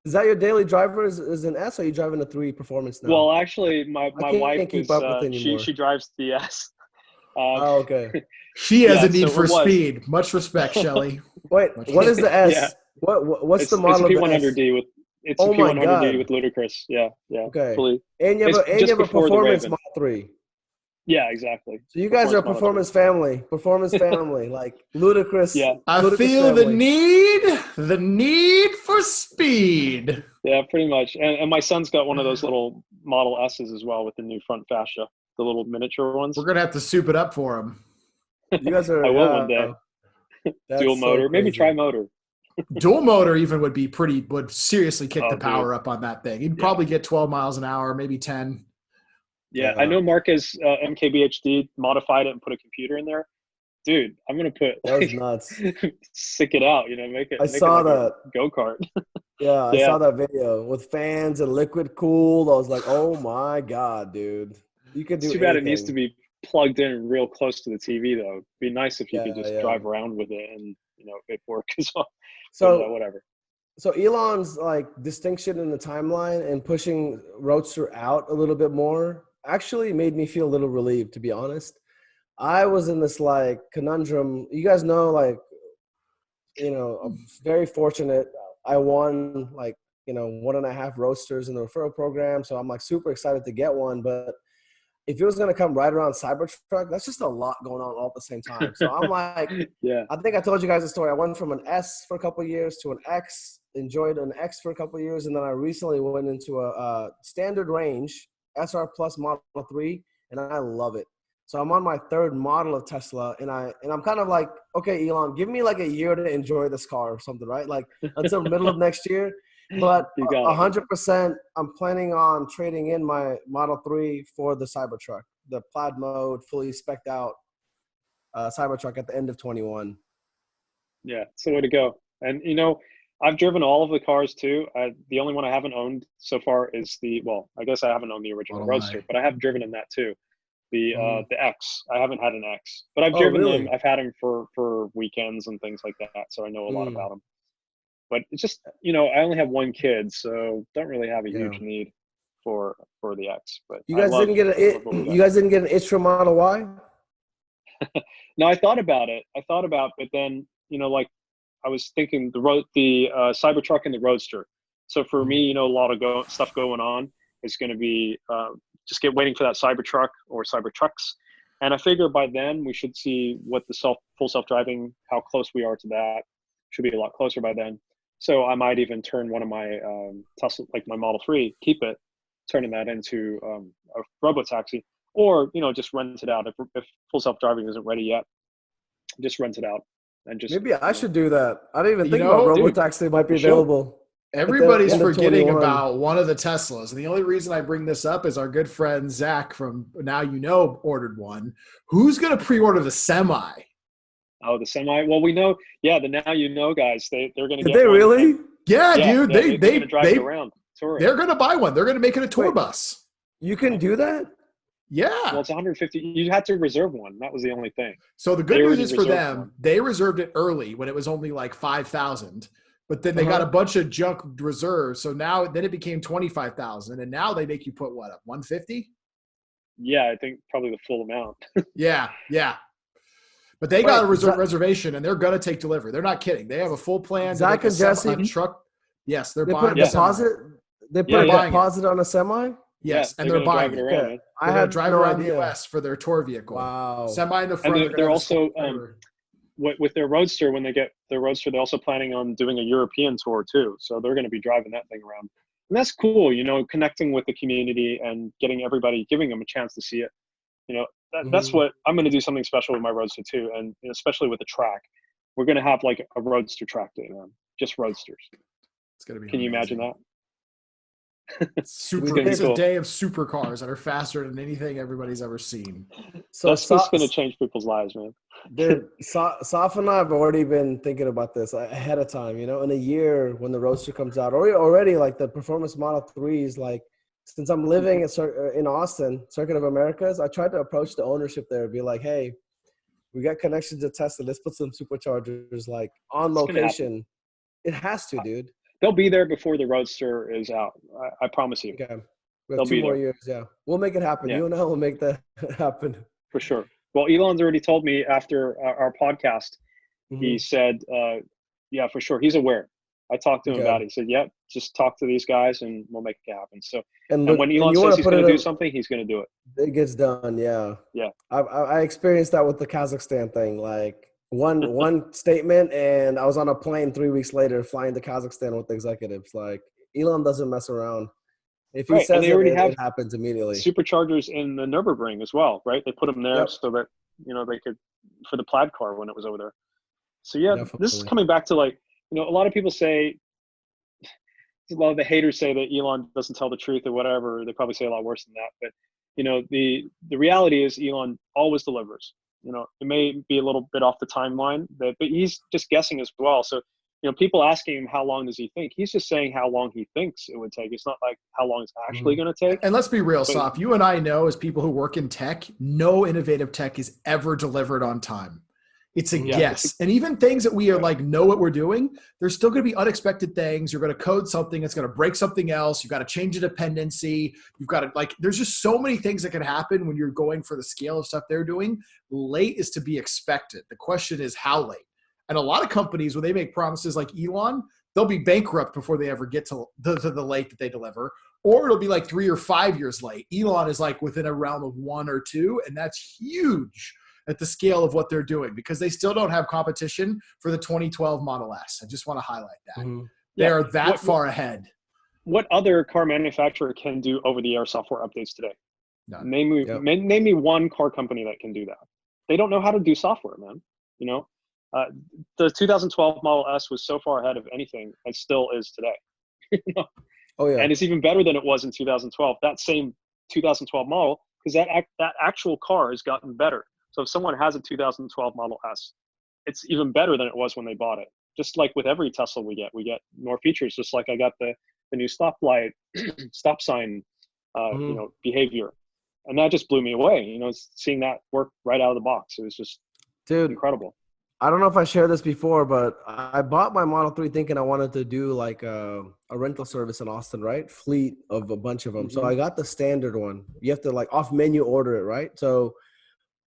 Is that your daily driver? Is an S? Or are you driving a 3 Performance now? Well, actually, my wife she drives the S. Okay. She has a need for speed. Much respect, Shelly. Wait, what is the S? Yeah. What's the model? It's a P100D with a P100D with Ludicrous. Yeah. Okay. Fully. And you have a Performance Model 3. Yeah, exactly. So you guys are a performance family. Performance family, like Ludicrous. Yeah. I feel the need for speed. Yeah, pretty much. And my son's got one of those little Model S's as well with the new front fascia, the little miniature ones. We're gonna have to soup it up for him. You guys are. I will one day. Dual motor, maybe tri-motor. Dual motor even would seriously kick Oh, the power dude. up on that thing. You'd Yeah. probably get 12 miles an hour, maybe 10. Yeah, I know Marcus MKBHD modified it and put a computer in there. Dude, I'm gonna put That was nuts. sick it out, make it I make it saw like that. a go-kart. Yeah, I Yeah. saw that video with fans and liquid cooled. I was like, oh my God, dude. You could It's do too bad it anything. needs to be plugged in real close to the TV though. It'd be nice if you could just Yeah. drive around with it and it work as well. So But, whatever. So Elon's like distinction in the timeline and pushing Roadster out a little bit more actually made me feel a little relieved, to be honest. I was in this like conundrum. You guys know, like, I'm very fortunate. I won like, 1.5 Roadsters in the referral program. So I'm like super excited to get one. But if it was going to come right around Cybertruck, that's just a lot going on all at the same time. So I'm like, Yeah. I think I told you guys the story. I went from an S for a couple of years to an X, enjoyed an X for a couple of years, and then I recently went into a standard range SR Plus Model 3, and I love it. So I'm on my third model of Tesla, and I'm kind of like, okay, Elon, give me like a year to enjoy this car or something, right? Like until middle of next year. But You got it. 100%, I'm planning on trading in my Model 3 for the Cybertruck, the plaid mode, fully spec'd out Cybertruck at the end of 21. Yeah, it's the way to go. And I've driven all of the cars too. The only one I haven't owned so far is I guess I haven't owned the original Model Roadster, Y. but I have driven in that too. The X. I haven't had an X, but I've Oh, driven really? them. I've had them for weekends and things like that, so I know a lot about them. But it's just I only have one kid, so don't really have a huge need for the X. But You guys didn't get an itch for Model Y? No, I thought about it. But then like I was thinking the Cybertruck and the Roadster. So for me, a lot of stuff going on is going to be just waiting for that Cybertruck or Cybertrucks, and I figure by then we should see what the full self-driving, how close we are to that. Should be a lot closer by then. So I might even turn one of my Tesla, like my Model 3, keep it, turning that into a robo-taxi, or just rent it out if full self-driving isn't ready yet. Just rent it out and just. Maybe I should do that. I didn't even think about robo-taxi might be available. Everybody's forgetting about one of the Teslas. And the only reason I bring this up is our good friend Zach from Now You Know ordered one. Who's going to pre-order the Semi? Oh, the Semi. Well, we know. Yeah, the Now You Know guys. They're going to get. Did they really? Yeah, dude. They're going to drive it around. Touring. They're going to buy one. They're going to make it a tour bus. You can do that? Yeah. Well, it's 150. You had to reserve one. That was the only thing. So the good news is for them, they reserved it early when it was only like 5,000. But then they got a bunch of junk reserves. So then it became 25,000. And now they make you put what, up 150? Yeah, I think probably the full amount. Yeah. But they got a reservation, and they're going to take delivery. They're not kidding. They have a full plan. Zach and Jesse, truck. Yes, they're buying. Put a deposit. They put a deposit on a Semi. Yes, and they're buying it. Around, I had to drive around the U.S. for their tour vehicle. Wow. Semi in the front. And they're also with their Roadster. When they get their Roadster, they're also planning on doing a European tour too. So they're going to be driving that thing around, and that's cool. Connecting with the community and giving them a chance to see it. That's what I'm going to do, something special with my Roadster too, and especially with the track. We're going to have like a Roadster track day, just Roadsters. It's going to be. Can you imagine that? It's a day of supercars that are faster than anything everybody's ever seen. So that's just going to change people's lives, man. Dude, Saf and I have already been thinking about this ahead of time. In a year when the Roadster comes out, or already like the Performance Model 3s, like since I'm living in Austin, Circuit of Americas, I tried to approach the ownership there and be like, hey, we got connections to Tesla. Let's put some superchargers like on location. It has to, dude. They'll be there before the Roadster is out. I promise you. Okay. We have 2 more years, yeah. We'll make it happen. Yeah. You and I will make that happen. For sure. Well, Elon's already told me after our podcast, he said, yeah, for sure. He's aware. I talked to him about it. He said, yep, just talk to these guys and we'll make it happen. So, and when Elon says he's going to do something, he's going to do it. It gets done, yeah. Yeah. I experienced that with the Kazakhstan thing. Like, one statement, and I was on a plane 3 weeks later flying to Kazakhstan with the executives. Like, Elon doesn't mess around. If he says it happens immediately. Superchargers in the Nürburgring as well, right? They put them there so that they could, for the plaid car when it was over there. So yeah, This is coming back to like a lot of people say, a lot of the haters say that Elon doesn't tell the truth or whatever. They probably say a lot worse than that. But, the reality is Elon always delivers. It may be a little bit off the timeline, but he's just guessing as well. So, people asking him how long does he think? He's just saying how long he thinks it would take. It's not like how long it's actually going to take. And let's be real, Saf. You and I know, as people who work in tech, no innovative tech is ever delivered on time. It's a guess. And even things that we are like know what we're doing, there's still going to be unexpected things. You're going to code something, it's going to break something else. You've got to change a dependency. You've got to there's just so many things that can happen when you're going for the scale of stuff they're doing. Late is to be expected. The question is how late. And a lot of companies, when they make promises like Elon, they'll be bankrupt before they ever get to the late that they deliver, or it'll be like 3 or 5 years late. Elon is like within a realm of 1 or 2, and that's huge at the scale of what they're doing because they still don't have competition for the 2012 Model S. I just want to highlight that. Mm-hmm. They are that far ahead. What other car manufacturer can do over-the-air software updates today? None. Name me one car company that can do that. They don't know how to do software, man. The 2012 Model S was so far ahead of anything and still is today. Oh yeah. And it's even better than it was in 2012. That same 2012 model, because that actual car has gotten better. So if someone has a 2012 Model S, it's even better than it was when they bought it. Just like with every Tesla we get more features. Just like I got the new stoplight, stop sign, behavior, and that just blew me away. Seeing that work right out of the box, it was just incredible. I don't know if I shared this before, but I bought my Model 3 thinking I wanted to do like a rental service in Austin, right? Fleet of a bunch of them. So I got the standard one. You have to like off menu order it, right? So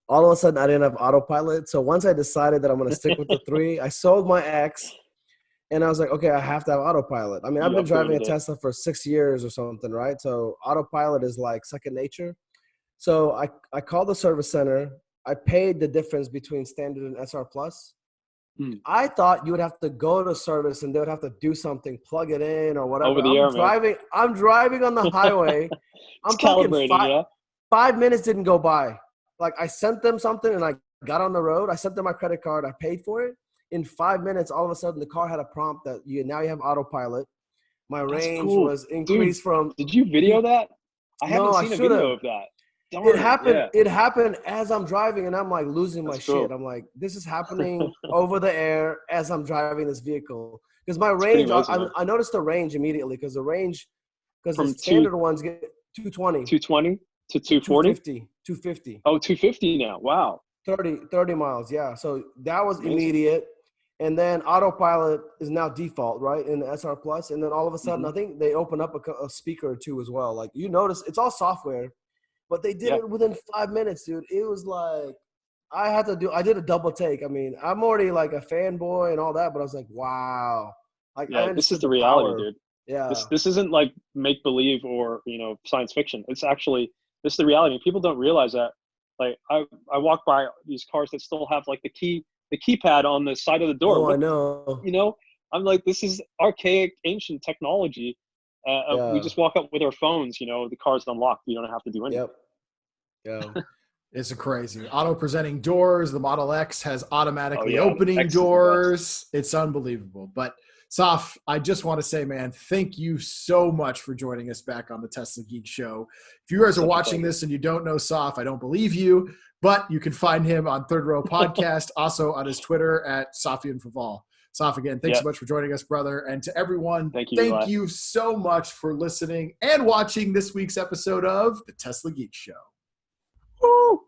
all of a sudden I didn't have autopilot. So once I decided that I'm going to stick with the 3, I sold my X and I was like, okay, I have to have autopilot. I mean, I've been driving a Tesla for 6 years or something, right? So autopilot is like second nature. So I called the service center. I paid the difference between standard and SR Plus. I thought you would have to go to service and they would have to do something, plug it in or whatever. I'm driving on the highway. I'm talking 5 minutes didn't go by. Like I sent them something and I got on the road. I sent them my credit card. I paid for it. In 5 minutes, all of a sudden the car had a prompt that now you have autopilot. My range was increased from. Did you video that? I haven't seen a video of that. It happened as I'm driving and I'm like losing my shit. I'm like, this is happening over the air as I'm driving this vehicle. Because my range, I noticed the range immediately because the standard ones get 220. 220 to 240? 250. Oh, 250 now. Wow. 30 miles. Yeah. So that was immediate. And then autopilot is now default, right? In the SR Plus. And then all of a sudden, I think they open up a speaker or two as well. Like you notice it's all software. But they did it within 5 minutes, dude. It was like I did a double take. I mean, I'm already like a fanboy and all that, but I was like, wow. Like this is the reality, dude. Yeah. This isn't like make believe or, science fiction. It's actually this is the reality. People don't realize that. Like I walk by these cars that still have like the keypad on the side of the door. Oh, I know. I'm like, this is archaic, ancient technology. We just walk up with our phones, the car's unlocked. You don't have to do anything. Yep. Yeah. It's crazy. Auto presenting doors. The Model X has automatically opening doors. It's unbelievable. But Saf, I just want to say, man, thank you so much for joining us back on the Tesla Geek Show. If you guys are watching this and you don't know Saf, I don't believe you, but you can find him on Third Row Podcast, also on his Twitter at Safian Faval. Saf, again, thanks so much for joining us, brother. And to everyone, thank you so much for listening and watching this week's episode of the Tesla Geek Show. Woo!